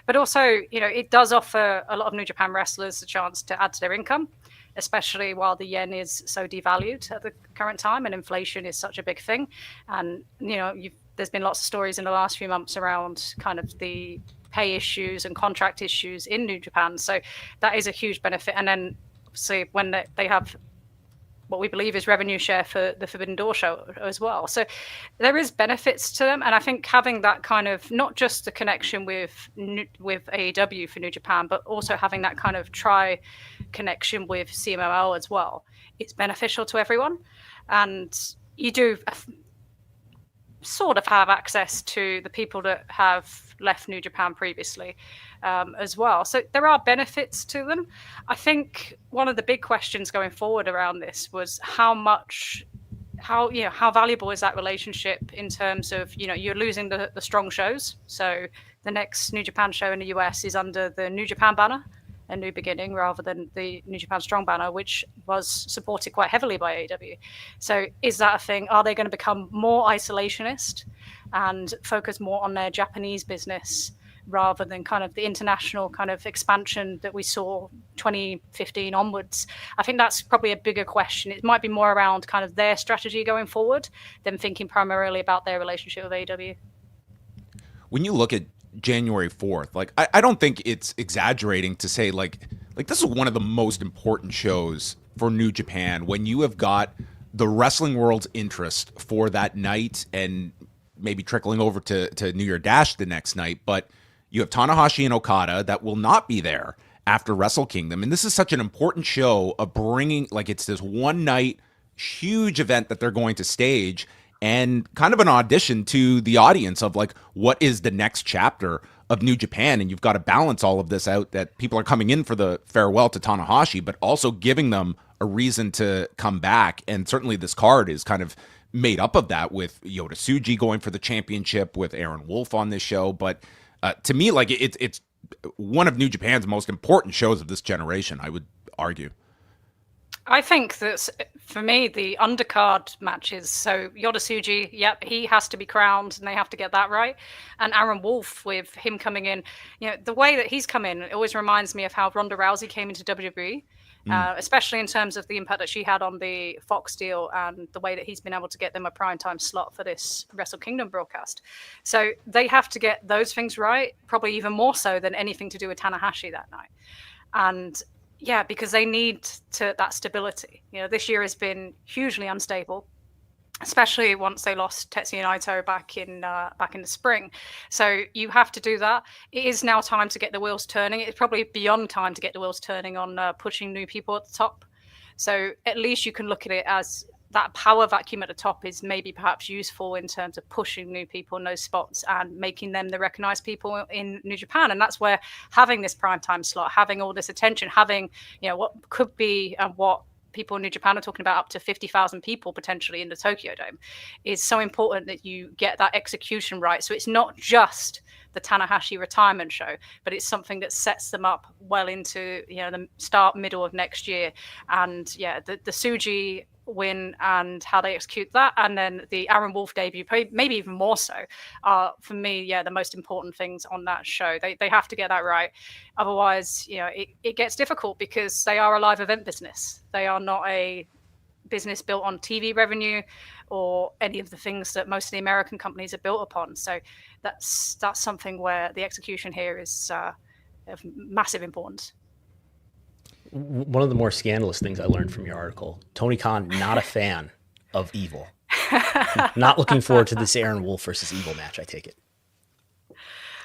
M: But also, you know, it does offer a lot of New Japan wrestlers a chance to add to their income, especially while the yen is so devalued at the current time and inflation is such a big thing. And, you know, there's been lots of stories in the last few months around kind of the pay issues and contract issues in New Japan. So that is a huge benefit. And then obviously when they have what we believe is revenue share for the Forbidden Door show as well. So there is benefits to them. And I think having that kind of, not just the connection with AEW for New Japan, but also having that kind of connection with CMLL as well, it's beneficial to everyone. And you do sort of have access to the people that have left New Japan previously as well. So there are benefits to them. I think one of the big questions going forward around this was how valuable is that relationship in terms of, you know, you're losing the strong shows. So the next New Japan show in the US is under the New Japan banner. a new beginning rather than the New Japan Strong banner, which was supported quite heavily by AEW. So is that a thing? Are they going to become more isolationist and focus more on their Japanese business rather than kind of the international kind of expansion that we saw 2015 onwards? I think that's probably a bigger question. It might be more around kind of their strategy going forward than thinking primarily about their relationship with AEW.
I: When you look at January 4th, like I don't think it's exaggerating to say like this is one of the most important shows for New Japan, when you have got the wrestling world's interest for that night and maybe trickling over to New Year Dash the next night, but you have Tanahashi and Okada that will not be there after Wrestle Kingdom. And this is such an important show of bringing, like, it's this one night huge event that they're going to stage, and kind of an audition to the audience of like, what is the next chapter of New Japan? And you've got to balance all of this out, that people are coming in for the farewell to Tanahashi, but also giving them a reason to come back. And certainly this card is kind of made up of that, with Yota Tsuji going for the championship, with Aaron Wolf on this show. But to me, like, it's one of New Japan's most important shows of this generation, I would argue.
M: I think that for me, the undercard matches, so Yota Tsuji, yep, he has to be crowned and they have to get that right. And Aaron Wolf, with him coming in, you know, the way that he's come in, it always reminds me of how Ronda Rousey came into WWE, especially in terms of the impact that she had on the Fox deal and the way that he's been able to get them a primetime slot for this Wrestle Kingdom broadcast. So they have to get those things right, probably even more so than anything to do with Tanahashi that night. And yeah, because they need that stability. You know, this year has been hugely unstable, especially once they lost Tetsuya Naito back in the spring. So you have to do that. It is now time to get the wheels turning. It's probably beyond time to get the wheels turning on pushing new people at the top. So at least you can look at it as that power vacuum at the top is maybe perhaps useful in terms of pushing new people in those spots and making them the recognized people in New Japan. And that's where having this primetime slot, having all this attention, having, you know, what could be what people in New Japan are talking about, up to 50,000 people potentially in the Tokyo Dome, is so important that you get that execution right. So it's not just the Tanahashi retirement show, but it's something that sets them up well into, you know, the middle of next year. And yeah, the Tsuji win and how they execute that, and then the Aaron Wolf debut, maybe even more so, are for me, yeah, the most important things on that show. They have to get that right. Otherwise, you know, it gets difficult, because they are a live event business. They are not a business built on TV revenue or any of the things that most of the American companies are built upon. So that's something where the execution here is of massive importance.
J: One of the more scandalous things I learned from your article, Tony Khan, not a fan of Evil. Not looking forward to this Aaron Wolf versus Evil match, I take it.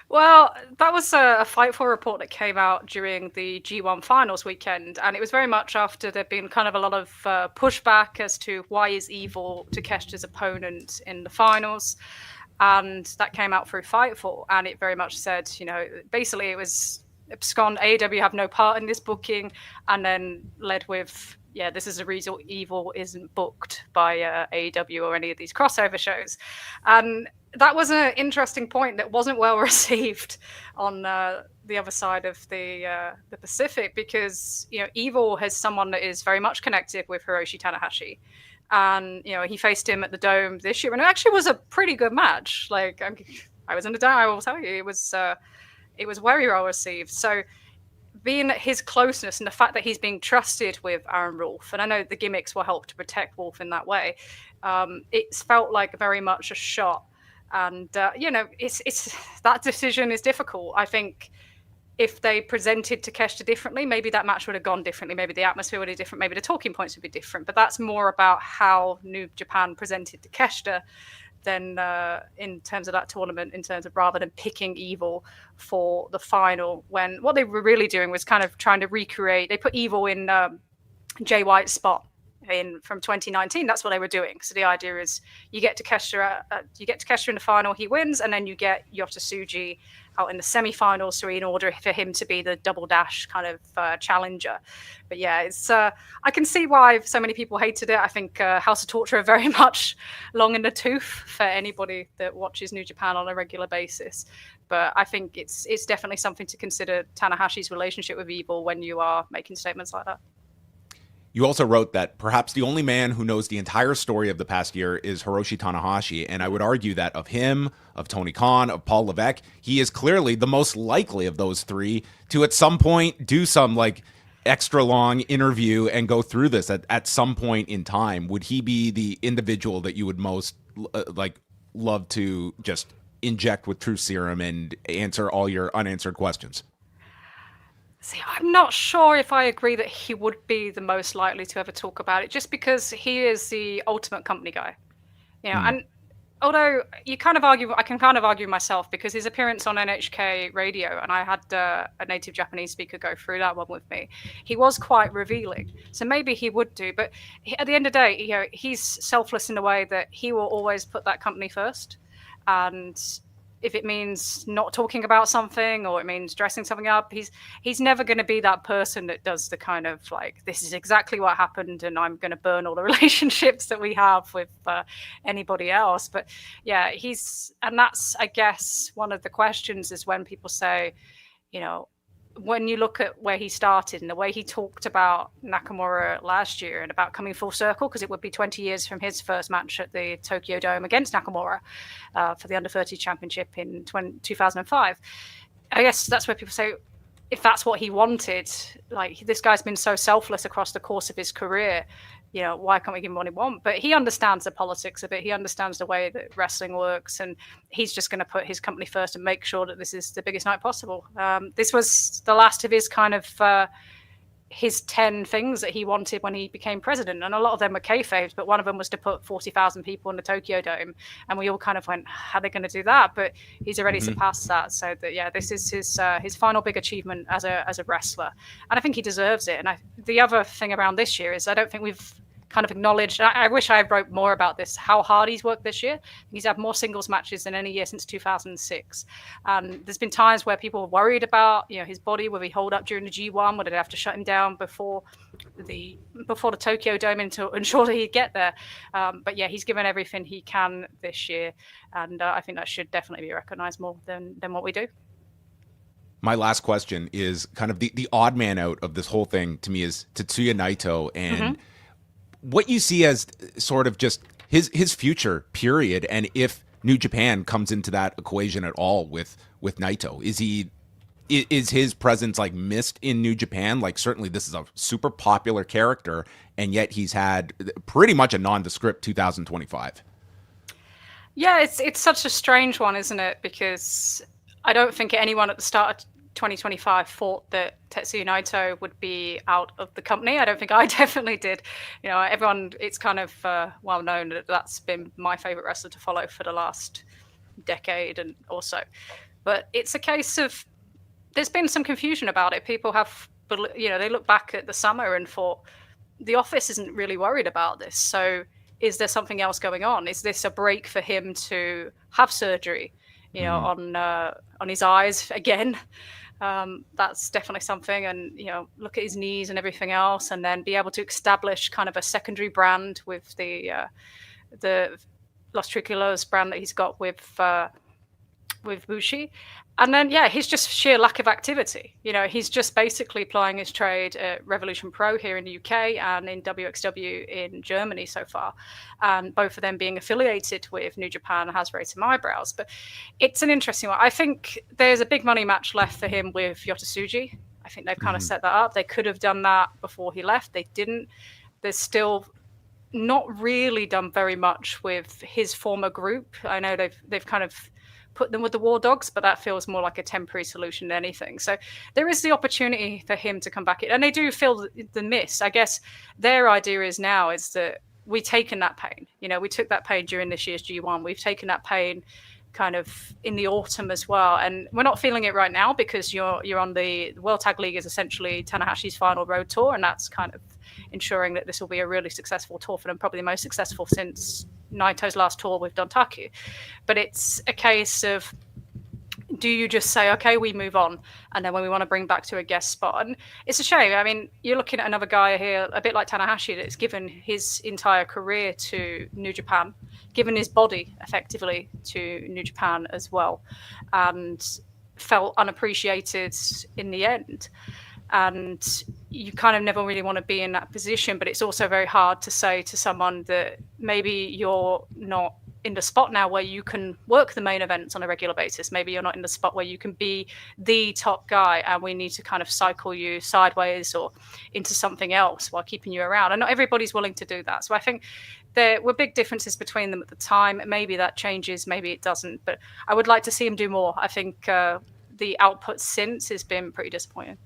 M: Well, that was a Fightful report that came out during the G1 finals weekend, and it was very much after there'd been kind of a lot of pushback as to why is Evil Takeshita's opponent in the finals. And that came out through Fightful, and it very much said, you know, basically it was abscond, AEW have no part in this booking, and then led with, yeah, this is the reason Evil isn't booked by AEW or any of these crossover shows. And that was an interesting point that wasn't well received on the other side of the Pacific, because, you know, Evil has someone that is very much connected with Hiroshi Tanahashi. And, you know, he faced him at the Dome this year, and it actually was a pretty good match. Like, I was in the Dome, I will tell you, it was very well received. So being his closeness and the fact that he's being trusted with Aaron Wolf, and I know the gimmicks will help to protect Wolf in that way, it's felt like very much a shot. And, you know, it's that decision is difficult. I think if they presented Takeshita differently, maybe that match would have gone differently. Maybe the atmosphere would be different. Maybe the talking points would be different. But that's more about how New Japan presented Takeshita than in terms of that tournament, in terms of rather than picking Evil for the final, when what they were really doing was kind of trying to recreate. They put Evil in Jay White's spot from 2019. That's what they were doing. So the idea is you get Takeshita in the final, he wins, and then you get Yota Tsuji out in the semi-finals, so in order for him to be the double dash kind of challenger. But yeah, it's I can see why so many people hated it. I think House of Torture are very much long in the tooth for anybody that watches New Japan on a regular basis. But I think it's definitely something to consider, Tanahashi's relationship with Evil, when you are making statements like that.
I: You also wrote that perhaps the only man who knows the entire story of the past year is Hiroshi Tanahashi, and I would argue that of him, of Tony Khan, of Paul Levesque, he is clearly the most likely of those three to at some point do some like extra long interview and go through this at some point in time. Would he be the individual that you would most love to just inject with truth serum and answer all your unanswered questions?
M: See, I'm not sure if I agree that he would be the most likely to ever talk about it, just because he is the ultimate company guy, And although I can kind of argue myself, because his appearance on NHK Radio, and I had a native Japanese speaker go through that one with me, he was quite revealing. So maybe he would do, but at the end of the day, he's selfless in the way that he will always put that company first, and if it means not talking about something or it means dressing something up, he's never going to be that person that does the kind of like, this is exactly what happened and I'm going to burn all the relationships that we have with anybody else. But yeah, and that's, I guess, one of the questions is when people say, when you look at where he started and the way he talked about Nakamura last year and about coming full circle, because it would be 20 years from his first match at the Tokyo Dome against Nakamura for the Under-30 Championship in 2005. I guess that's where people say, if that's what he wanted, like, this guy's been so selfless across the course of his career, why can't we give him what he wants? But he understands the politics of it. He understands the way that wrestling works, and he's just going to put his company first and make sure that this is the biggest night possible. This was the last of his kind of his 10 things that he wanted when he became president, and a lot of them were kayfabes, but one of them was to put 40,000 people in the Tokyo Dome, and we all kind of went, how are they going to do that? But he's already surpassed that. So that, yeah, this is his final big achievement as a wrestler, and I think he deserves it. And the other thing around this year is I don't think we've kind of acknowledged, I wish I wrote more about this, how hard he's worked this year. He's had more singles matches than any year since 2006. There's been times where people were worried about, his body, will he hold up during the G1? Would they have to shut him down before the Tokyo Dome to ensure that he'd get there? But yeah, he's given everything he can this year, and I think that should definitely be recognized more than what we do.
I: My last question is kind of the odd man out of this whole thing to me is Tetsuya Naito, and what you see as sort of just his future period, and if New Japan comes into that equation at all with Naito. Is his presence like missed in New Japan? Like, certainly this is a super popular character, and yet he's had pretty much a nondescript 2025.
M: Yeah, it's such a strange one, isn't it? Because I don't think anyone at the start of 2025 thought that Tetsuya Naito would be out of the company. I don't think I definitely did. Everyone, it's kind of well known that that's been my favorite wrestler to follow for the last decade and also. But it's a case of there's been some confusion about it. People have, they look back at the summer and thought the office isn't really worried about this. So is there something else going on? Is this a break for him to have surgery, on his eyes again? That's definitely something, and look at his knees and everything else, and then be able to establish kind of a secondary brand with the Los Tricolores brand that he's got with Bushi. And then, he's just sheer lack of activity. He's just basically plying his trade at Revolution Pro here in the UK and in WXW in Germany so far. And both of them being affiliated with New Japan has raised some eyebrows. But it's an interesting one. I think there's a big money match left for him with Yota Tsuji. I think they've kind of set that up. They could have done that before he left. They didn't. There's still not really done very much with his former group. I know they've kind of put them with the War Dogs, but that feels more like a temporary solution than anything. So there is the opportunity for him to come back in, and they do feel the miss. I guess their idea is that we've taken that pain. We took that pain during this year's G1. We've taken that pain kind of in the autumn as well, and we're not feeling it right now because you're on the World Tag League is essentially Tanahashi's final road tour, and that's kind of ensuring that this will be a really successful tour for them, probably the most successful since Naito's last tour with Dontaku. But it's a case of, do you just say, okay, we move on, and then when we want to bring back to a guest spot? And it's a shame. I mean, you're looking at another guy here, a bit like Tanahashi, that's given his entire career to New Japan, given his body effectively to New Japan as well, and felt unappreciated in the end. And you kind of never really want to be in that position, but it's also very hard to say to someone that maybe you're not in the spot now where you can work the main events on a regular basis. Maybe you're not in the spot where you can be the top guy, and we need to kind of cycle you sideways or into something else while keeping you around. And not everybody's willing to do that. So I think there were big differences between them at the time. Maybe that changes, maybe it doesn't, but I would like to see him do more. I think the output since has been pretty disappointing.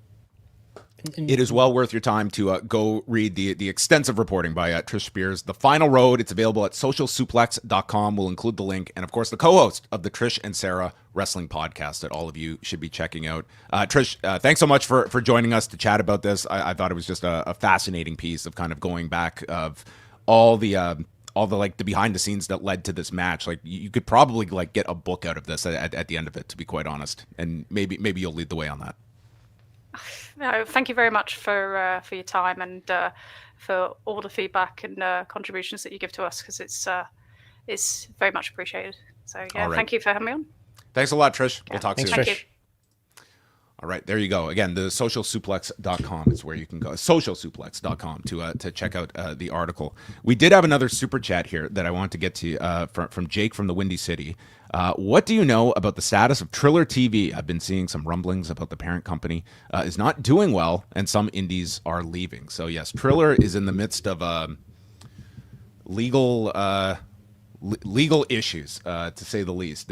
I: It is well worth your time to go read the extensive reporting by Trish Speirs, The Final Road. It's available at socialsuplex.com. We'll include the link. And, of course, the co-host of the Trish and Sarah Wrestling Podcast that all of you should be checking out. Trish, thanks so much for joining us to chat about this. I thought it was just a fascinating piece of kind of going back of all the like the behind the scenes that led to this match. Like you could probably like get a book out of this at the end of it, to be quite honest. And maybe you'll lead the way on that.
M: No, thank you very much for your time and for all the feedback and contributions that you give to us, because it's very much appreciated. So yeah, Thank you for having me on.
I: Thanks a lot, Trish. We'll talk soon.
M: Thank you.
I: All right, there you go. Again, the socialsuplex.com is where you can go. Socialsuplex.com to check out the article. We did have another super chat here that I want to get to from Jake from the Windy City. What do you know about the status of Triller TV? I've been seeing some rumblings about the parent company is not doing well, and some indies are leaving. So yes, Triller is in the midst of legal issues, to say the least.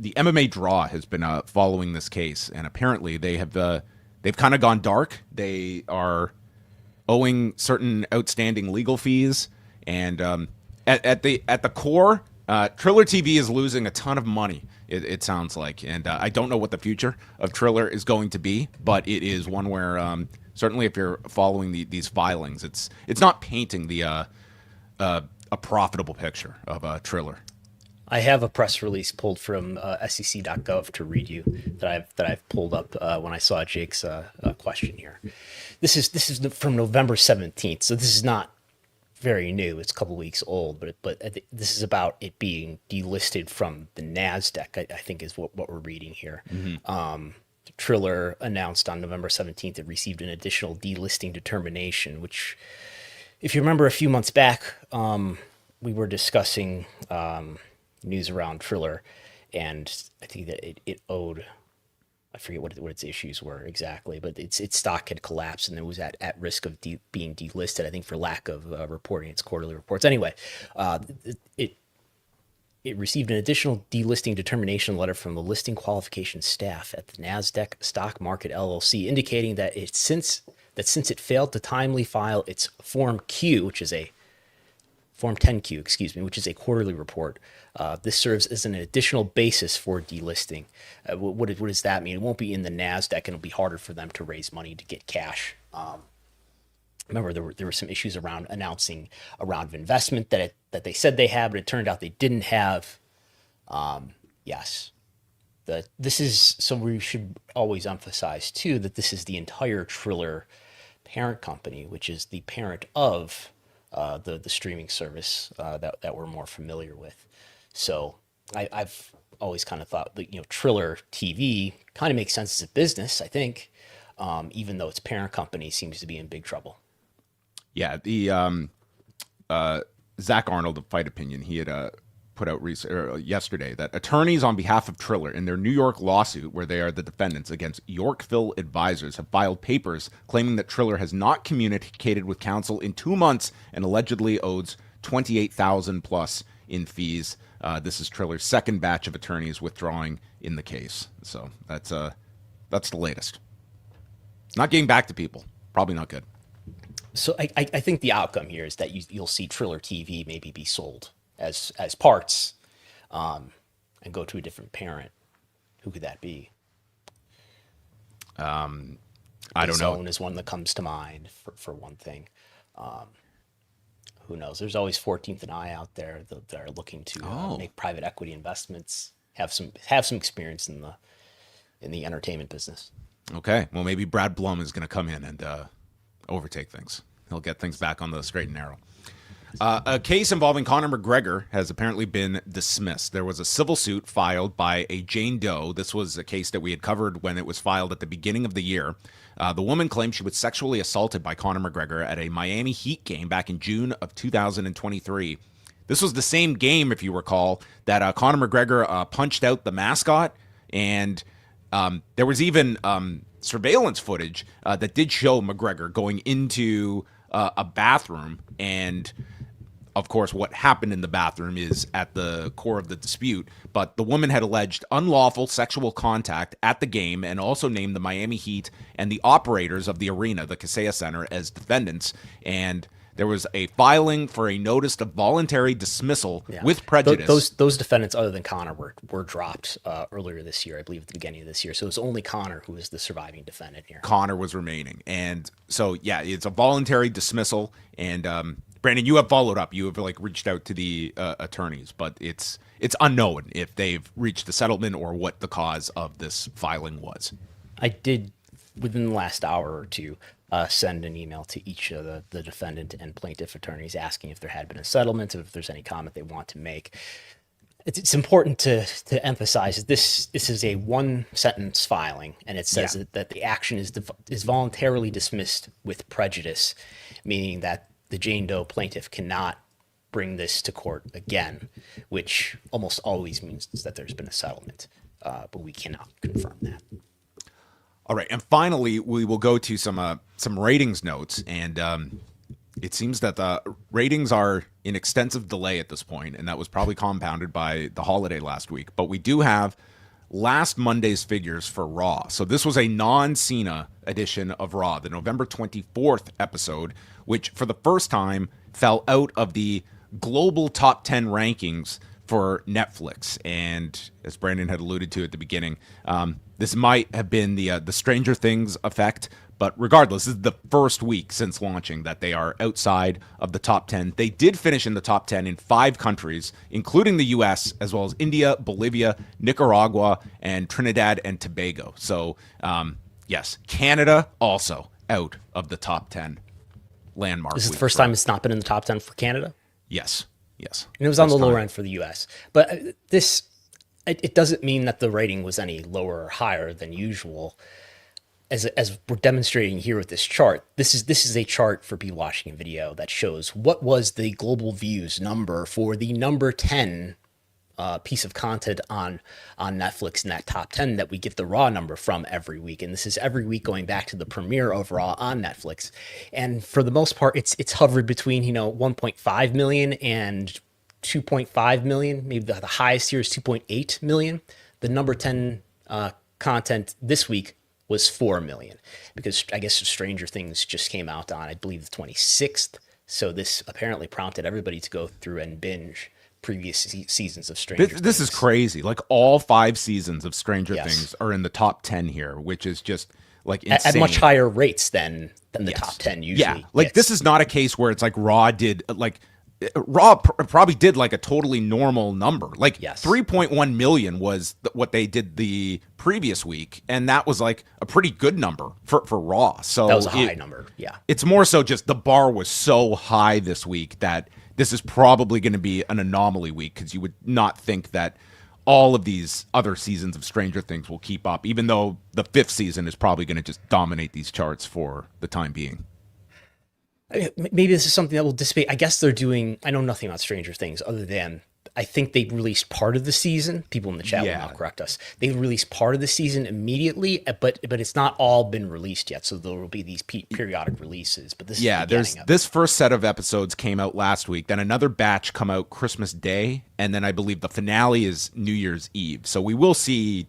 I: The MMA Draw has been following this case, and apparently they've kind of gone dark. They are owing certain outstanding legal fees, and at the core, Triller TV is losing a ton of money. It sounds like, and I don't know what the future of Triller is going to be, but it is one where certainly if you're following these filings, it's not painting a profitable picture of Triller.
J: I have a press release pulled from SEC.gov to read you that I've pulled up when I saw Jake's question here. This is from November 17th, so this is not very new. It's a couple weeks old, but this is about it being delisted from the NASDAQ. I think is what we're reading here. Mm-hmm. Triller announced on November 17th it received an additional delisting determination, which, if you remember a few months back, we were discussing news around Triller, and I think that it owed, I forget what its issues were exactly, but its stock had collapsed and it was at risk of being delisted, I think, for lack of reporting its quarterly reports. Anyway, it received an additional delisting determination letter from the listing qualification staff at the NASDAQ Stock Market LLC, indicating that since it failed to timely file its Form 10Q, which is a quarterly report. This serves as an additional basis for delisting. What does that mean? It won't be in the NASDAQ, and it'll be harder for them to raise money to get cash. Remember, there were some issues around announcing a round of investment that they said they had, but it turned out they didn't have. Yes. This is, so we should always emphasize, too, that this is the entire Triller parent company, which is the parent of the streaming service that we're more familiar with. So I've always kind of thought that, Triller TV kind of makes sense as a business, I think, even though its parent company seems to be in big trouble.
I: Yeah, the Zach Arnold of Fight Opinion, he had put out yesterday that attorneys on behalf of Triller in their New York lawsuit, where they are the defendants against Yorkville Advisors, have filed papers claiming that Triller has not communicated with counsel in 2 months and allegedly owes $28,000 plus in fees. This is Triller's second batch of attorneys withdrawing in the case. So that's the latest. Not getting back to people. Probably not good.
J: So I think the outcome here is that you'll see Triller TV maybe be sold as parts, and go to a different parent. Who could that be?
I: I don't know.
J: Zone is one that comes to mind for one thing. Who knows? There's always 14th and I out there that are looking to make private equity investments, have some experience in the entertainment business.
I: Okay, well maybe Brad Blum is going to come in and overtake things. He'll get things back on the straight and narrow. A case involving Conor McGregor has apparently been dismissed. There was a civil suit filed by a Jane Doe. This was a case that we had covered when it was filed at the beginning of the year. The woman claimed she was sexually assaulted by Conor McGregor at a Miami Heat game back in June of 2023. This was the same game, if you recall, that Conor McGregor punched out the mascot, and there was even surveillance footage that did show McGregor going into a bathroom, and of course, what happened in the bathroom is at the core of the dispute, but the woman had alleged unlawful sexual contact at the game and also named the Miami Heat and the operators of the arena, the Kaseya Center, as defendants. And there was a filing for a notice of voluntary dismissal with prejudice.
J: Those defendants, other than Conor, were dropped earlier this year, I believe at the beginning of this year. So it was only Conor who was the surviving defendant here.
I: Conor was remaining. And so, yeah, it's a voluntary dismissal. And Brandon, you have followed up. You have reached out to the attorneys, but it's unknown if they've reached a settlement or what the cause of this filing was.
J: I did, within the last hour or two, send an email to each of the defendant and plaintiff attorneys asking if there had been a settlement, if there's any comment they want to make. It's important to emphasize that this is a one-sentence filing, and it says that the action is voluntarily dismissed with prejudice, meaning that the Jane Doe plaintiff cannot bring this to court again, which almost always means that there's been a settlement, but we cannot confirm that.
I: All right, and finally, we will go to some ratings notes, and it seems that the ratings are in extensive delay at this point, and that was probably compounded by the holiday last week. But we do have last Monday's figures for Raw. So this was a non-Cena edition of Raw, the November 24th episode, which for the first time fell out of the global top 10 rankings for Netflix. And as Brandon had alluded to at the beginning, this might have been the Stranger Things effect, but regardless, this is the first week since launching that they are outside of the top 10. They did finish in the top 10 in 5 countries, including the U.S., as well as India, Bolivia, Nicaragua, and Trinidad and Tobago. So, yes, Canada also out of the top 10 landmark.
J: This is the first time it's not been in the top 10 for Canada?
I: Yes.
J: And it was on the lower end for the U.S. But it doesn't mean that the rating was any lower or higher than usual. As we're demonstrating here with this chart, this is a chart for people watching a video that shows what was the global views number for the number 10 piece of content on Netflix in that top 10 that we get the Raw number from every week. And this is every week going back to the premiere of Raw on Netflix. And for the most part, it's hovered between 1.5 million and 2.5 million. Maybe the highest here is 2.8 million. The number 10 content this week was 4 million, because I guess Stranger Things just came out on, I believe, the 26th. So this apparently prompted everybody to go through and binge previous seasons of Stranger Things.
I: This is crazy. All 5 seasons of Stranger Things are in the top 10 here, which is just insane.
J: At much higher rates than the top 10 usually.
I: Yeah, this is not a case where it's Raw did Raw probably did a totally normal number. 3.1 million was what they did the previous week, and that was a pretty good number for Raw. So
J: that was a high number. Yeah,
I: it's more so just the bar was so high this week that this is probably going to be an anomaly week, because you would not think that all of these other seasons of Stranger Things will keep up, even though the 5th season is probably going to just dominate these charts for the time being.
J: Maybe this is something that will dissipate. I guess they're doing, I know nothing about Stranger Things other than I think they released part of the season. People in the chat will now correct us. They released part of the season immediately, but it's not all been released yet. So there will be these periodic releases. But this is
I: this first set of episodes came out last week. Then another batch come out Christmas Day, and then I believe the finale is New Year's Eve. So we will see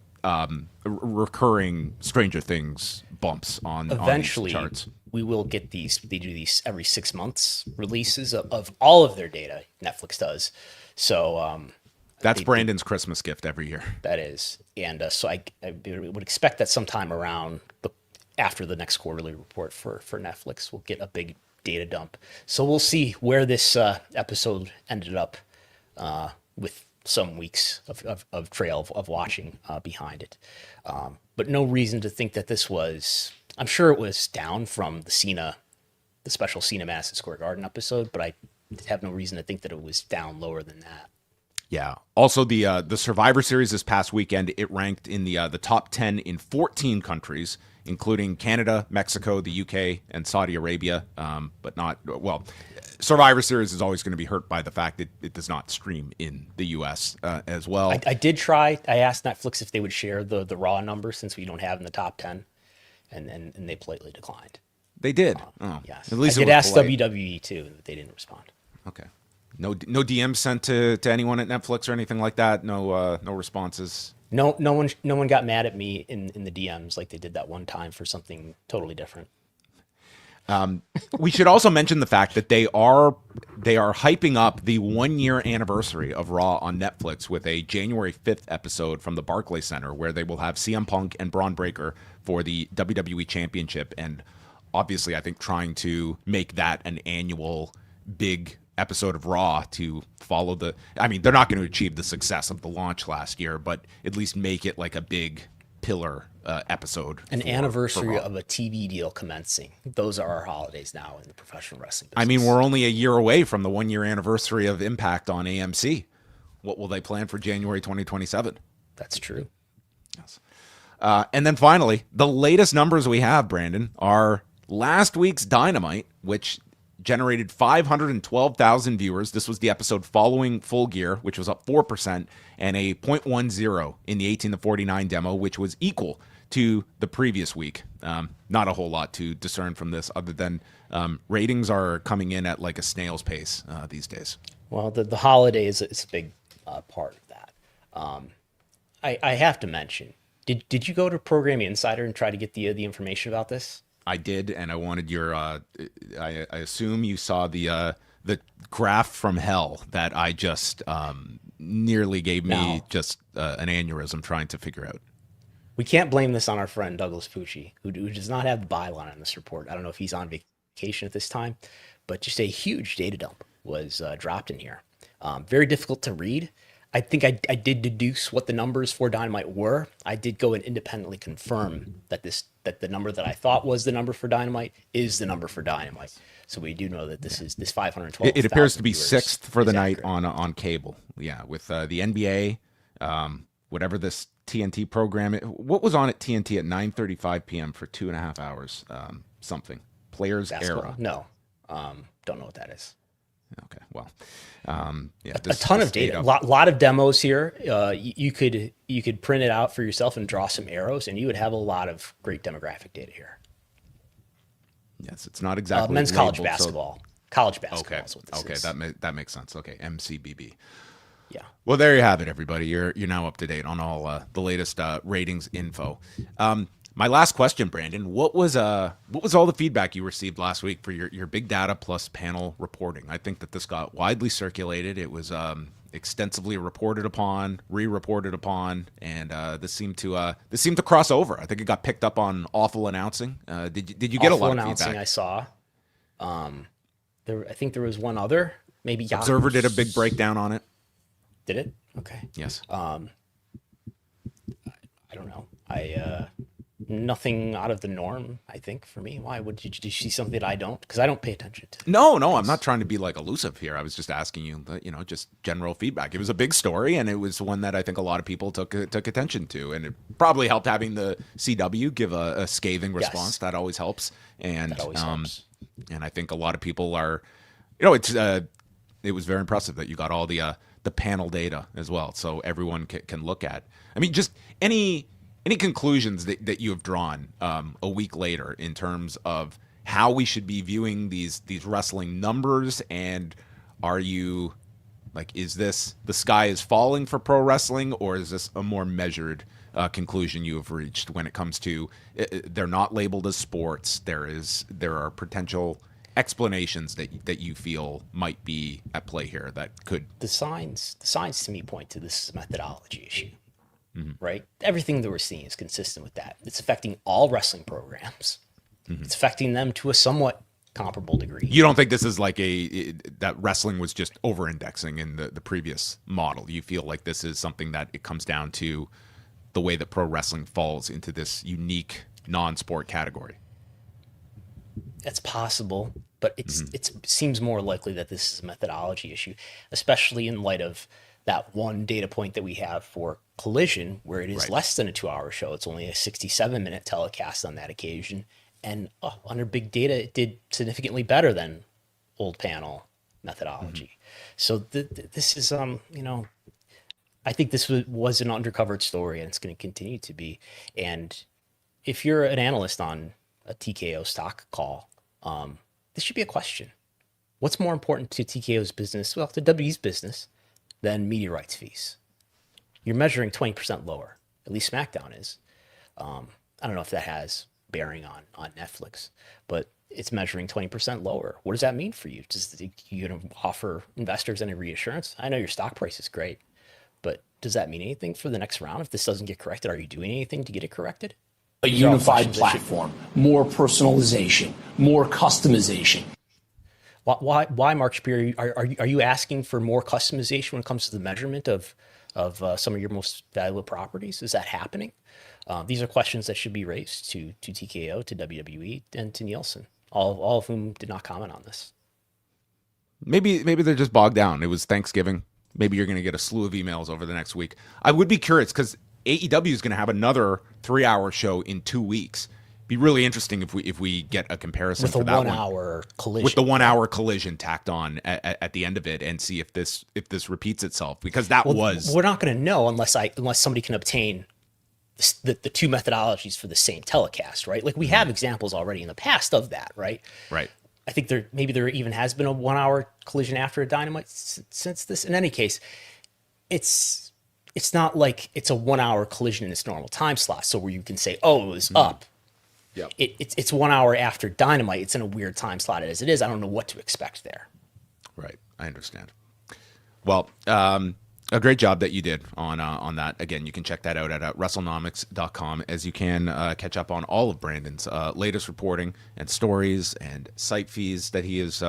I: recurring Stranger Things bumps on these charts.
J: We will get these. They do these every 6 months releases of all of their data. Netflix does. So
I: that's Brandon's Christmas gift every year.
J: That is, and so I would expect that sometime around after the next quarterly report for Netflix. We'll get a big data dump. So we'll see where this episode ended up with some weeks of trail of watching behind it. But no reason to think that this was, I'm sure it was down from the special Cena Madison Square Garden episode, but I have no reason to think that it was down lower than that.
I: Yeah. Also, the Survivor Series this past weekend, it ranked in the top 10 in 14 countries, including Canada, Mexico, the UK, and Saudi Arabia. But not, well, Survivor Series is always going to be hurt by the fact that it does not stream in the US as well.
J: I did try. I asked Netflix if they would share the Raw number since we don't have in the top 10, and they politely declined.
I: They did.
J: Yes.
I: At least
J: I did ask WWE too, but they didn't respond.
I: Okay. No DMs sent to anyone at Netflix or anything like that. No responses.
J: No one got mad at me in the DMs like they did that one time for something totally different.
I: We should also mention the fact that they are hyping up the 1-year anniversary of Raw on Netflix with a January 5th episode from the Barclays Center, where they will have CM Punk and Braun Breaker for the WWE Championship, and obviously I think trying to make that an annual big episode of Raw to follow I mean, they're not going to achieve the success of the launch last year, but at least make it like a big pillar episode.
J: An anniversary of a TV deal commencing. Those are our holidays now in the professional wrestling business.
I: I mean, we're only a year away from the 1-year anniversary of Impact on AMC. What will they plan for January 2027?
J: That's true.
I: Yes. And then finally, the latest numbers we have, Brandon, are last week's Dynamite, which generated 512,000 viewers. This was the episode following Full Gear, which was up 4%, and a 0.10 in the 18 to 49 demo, which was equal to the previous week. Not a whole lot to discern from this other than ratings are coming in at like a snail's pace these days.
J: Well, the holidays is a big part of that. I have to mention, did you go to Programming Insider and try to get the information about this?
I: I did, and I wanted your. I assume you saw the graph from hell that I just nearly gave me just an aneurysm trying to figure out.
J: We can't blame this on our friend Douglas Pucci, who does not have the byline on this report. I don't know if he's on vacation at this time, but just a huge data dump was dropped in here. Very difficult to read. I think I did deduce what the numbers for Dynamite were. I did go and independently confirm that the number that I thought was the number for Dynamite is the number for Dynamite. So we do know that this 512.
I: It appears to be sixth for the night on cable. Yeah, with the NBA, whatever this TNT program. What was on at TNT at 9:35 p.m. for 2.5 hours? Something. Players
J: Basketball?
I: Era.
J: No, don't know what that is.
I: Okay, well, yeah,
J: a ton of data, a lot of demos here. You could print it out for yourself and draw some arrows, and you would have a lot of great demographic data here.
I: Yes, it's not exactly
J: men's
I: labeled,
J: college basketball. College basketball
I: okay.
J: is what this is.
I: That makes sense. Okay, MCBB.
J: Yeah.
I: Well, there you have it, everybody. You're now up to date on all the latest ratings info. My last question, Brandon, what was all the feedback you received last week for your big data plus panel reporting? I think that this got widely circulated. It was extensively reported upon, re-reported upon, and this seemed to cross over. I think it got picked up on Awful Announcing. Did you get a lot of feedback?
J: I saw. I think there was one other, maybe Yahoo.
I: Observer did a big breakdown on it.
J: Did it? Okay.
I: Yes.
J: I don't know. Nothing out of the norm, I think, for me. Why would you see something that I don't? Because I don't pay attention to.
I: No, I'm not trying to be like elusive here. I was just asking you, just general feedback. It was a big story, and it was one that I think a lot of people took attention to, and it probably helped having the CW give a scathing response. Yes. That always helps, and
J: that always helps.
I: And I think a lot of people are, it was very impressive that you got all the panel data as well, so everyone can look at. I mean, just any conclusions that you have drawn a week later in terms of how we should be viewing these wrestling numbers, and are you like, is this the sky is falling for pro wrestling, or is this a more measured conclusion you have reached when it comes to they're not labeled as sports? There are potential explanations that you feel might be at play here that could.
J: The signs to me point to this is a methodology issue. right? Everything that we're seeing is consistent with that. It's affecting all wrestling programs. It's affecting them to a somewhat comparable degree.
I: You don't think this is like that wrestling was just over-indexing in the previous model? You feel like this is something that it comes down to the way that pro wrestling falls into this unique non-sport category?
J: It's possible, but it seems more likely that this is a methodology issue, especially in light of that one data point that we have for Collision, where it is less than a 2-hour show. It's only a 67-minute telecast on that occasion. And under big data, it did significantly better than old panel methodology. So this is, I think this was an undercovered story, and it's going to continue to be. And if you're an analyst on a TKO stock call, this should be a question. What's more important to TKO's business, well, to WWE's business, than media rights fees? You're measuring 20% lower. At least SmackDown is. I don't know if that has bearing on Netflix, but it's measuring 20% lower. What does that mean for you? You going to offer investors any reassurance? I know your stock price is great, but does that mean anything for the next round? If this doesn't get corrected, are you doing anything to get it corrected?
B: A unified platform, more personalization, more customization.
J: Why, Mark Speirs? Are you asking for more customization when it comes to the measurement of some of your most valuable properties? Is that happening? These are questions that should be raised to TKO, to WWE, and to Nielsen, all of whom did not comment on this.
I: Maybe they're just bogged down. It was Thanksgiving. Maybe you're going to get a slew of emails over the next week. I would be curious because AEW is going to have another 3-hour show in 2 weeks. Be really interesting if we get a comparison
J: with
I: for
J: a
I: that
J: 1 hour collision.
I: With the 1 hour collision tacked on at the end of it, and see if this repeats itself, because we're
J: not going to know unless somebody can obtain the two methodologies for the same telecast, right? Like we have examples already in the past of that, right?
I: Right.
J: I think there even has been a 1 hour collision after a Dynamite since this. In any case, it's not like it's a 1 hour collision in its normal time slot, so where you can say, oh, it was up. Yeah. It's 1 hour after Dynamite. It's in a weird time slot as it is. I don't know what to expect there.
I: Right. I understand. Well, a great job that you did on that. Again, you can check that out at Wrestlenomics.com, as you can catch up on all of Brandon's latest reporting and stories and site fees that he is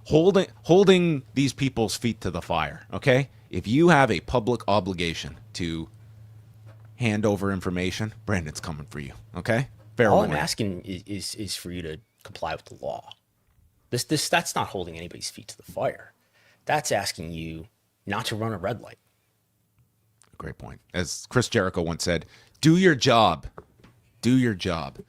I: holding these people's feet to the fire. Okay, if you have a public obligation to hand over information, Brandon's coming for you. Okay, fair
J: all
I: warning.
J: I'm asking is for you to comply with the law. That's not holding anybody's feet to the fire. That's asking you not to run a red light.
I: Great point. As Chris Jericho once said, do your job. Do your job.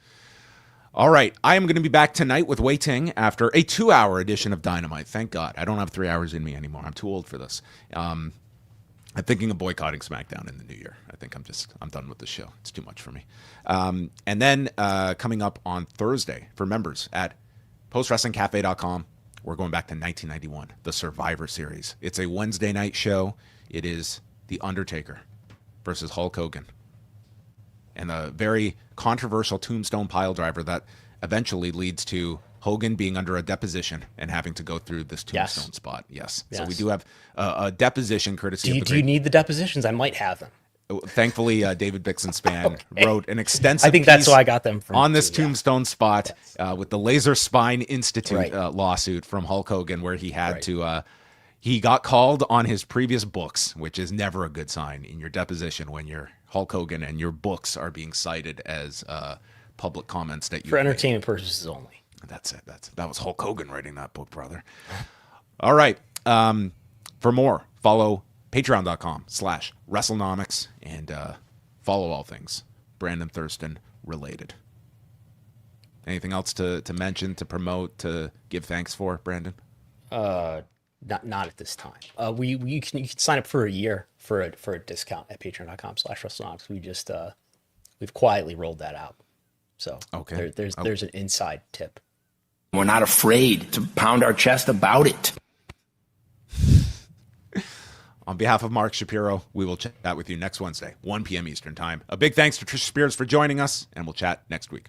I: All right. I am going to be back tonight with Wei Ting after a 2-hour edition of Dynamite. Thank God. I don't have 3 hours in me anymore. I'm too old for this. I'm thinking of boycotting SmackDown in the new year. I think I'm done with this show. It's too much for me. And then coming up on Thursday for members at postwrestlingcafe.com, we're going back to 1991, the Survivor Series. It's a Wednesday night show. It is The Undertaker versus Hulk Hogan. And a very controversial tombstone piledriver that eventually leads to Hogan being under a deposition and having to go through this tombstone spot. Yes. So we do have a deposition courtesy
J: Do you need the depositions? I might have them.
I: Thankfully, David Bixenspan wrote an extensive
J: I think that's why I got them from
I: on this tombstone spot with the Laser Spine Institute lawsuit from Hulk Hogan, where he had to he got called on his previous books, which is never a good sign in your deposition when you're Hulk Hogan and your books are being cited as public comments that you
J: for entertainment purposes only.
I: That's it. That was Hulk Hogan writing that book, brother. All right. For more, follow patreon.com/Wrestlenomics and follow all things Brandon Thurston related. Anything else to mention, to promote, to give thanks for, Brandon?
J: Not at this time. You can sign up for a year for a discount at patreon.com/Wrestlenomics. We've quietly rolled that out. So
I: okay.
J: There's an inside tip.
B: We're not afraid to pound our chest about it.
I: On behalf of Mark Shapiro, we will chat with you next Wednesday, 1 p.m. Eastern Time. A big thanks to Trish Speirs for joining us, and we'll chat next week.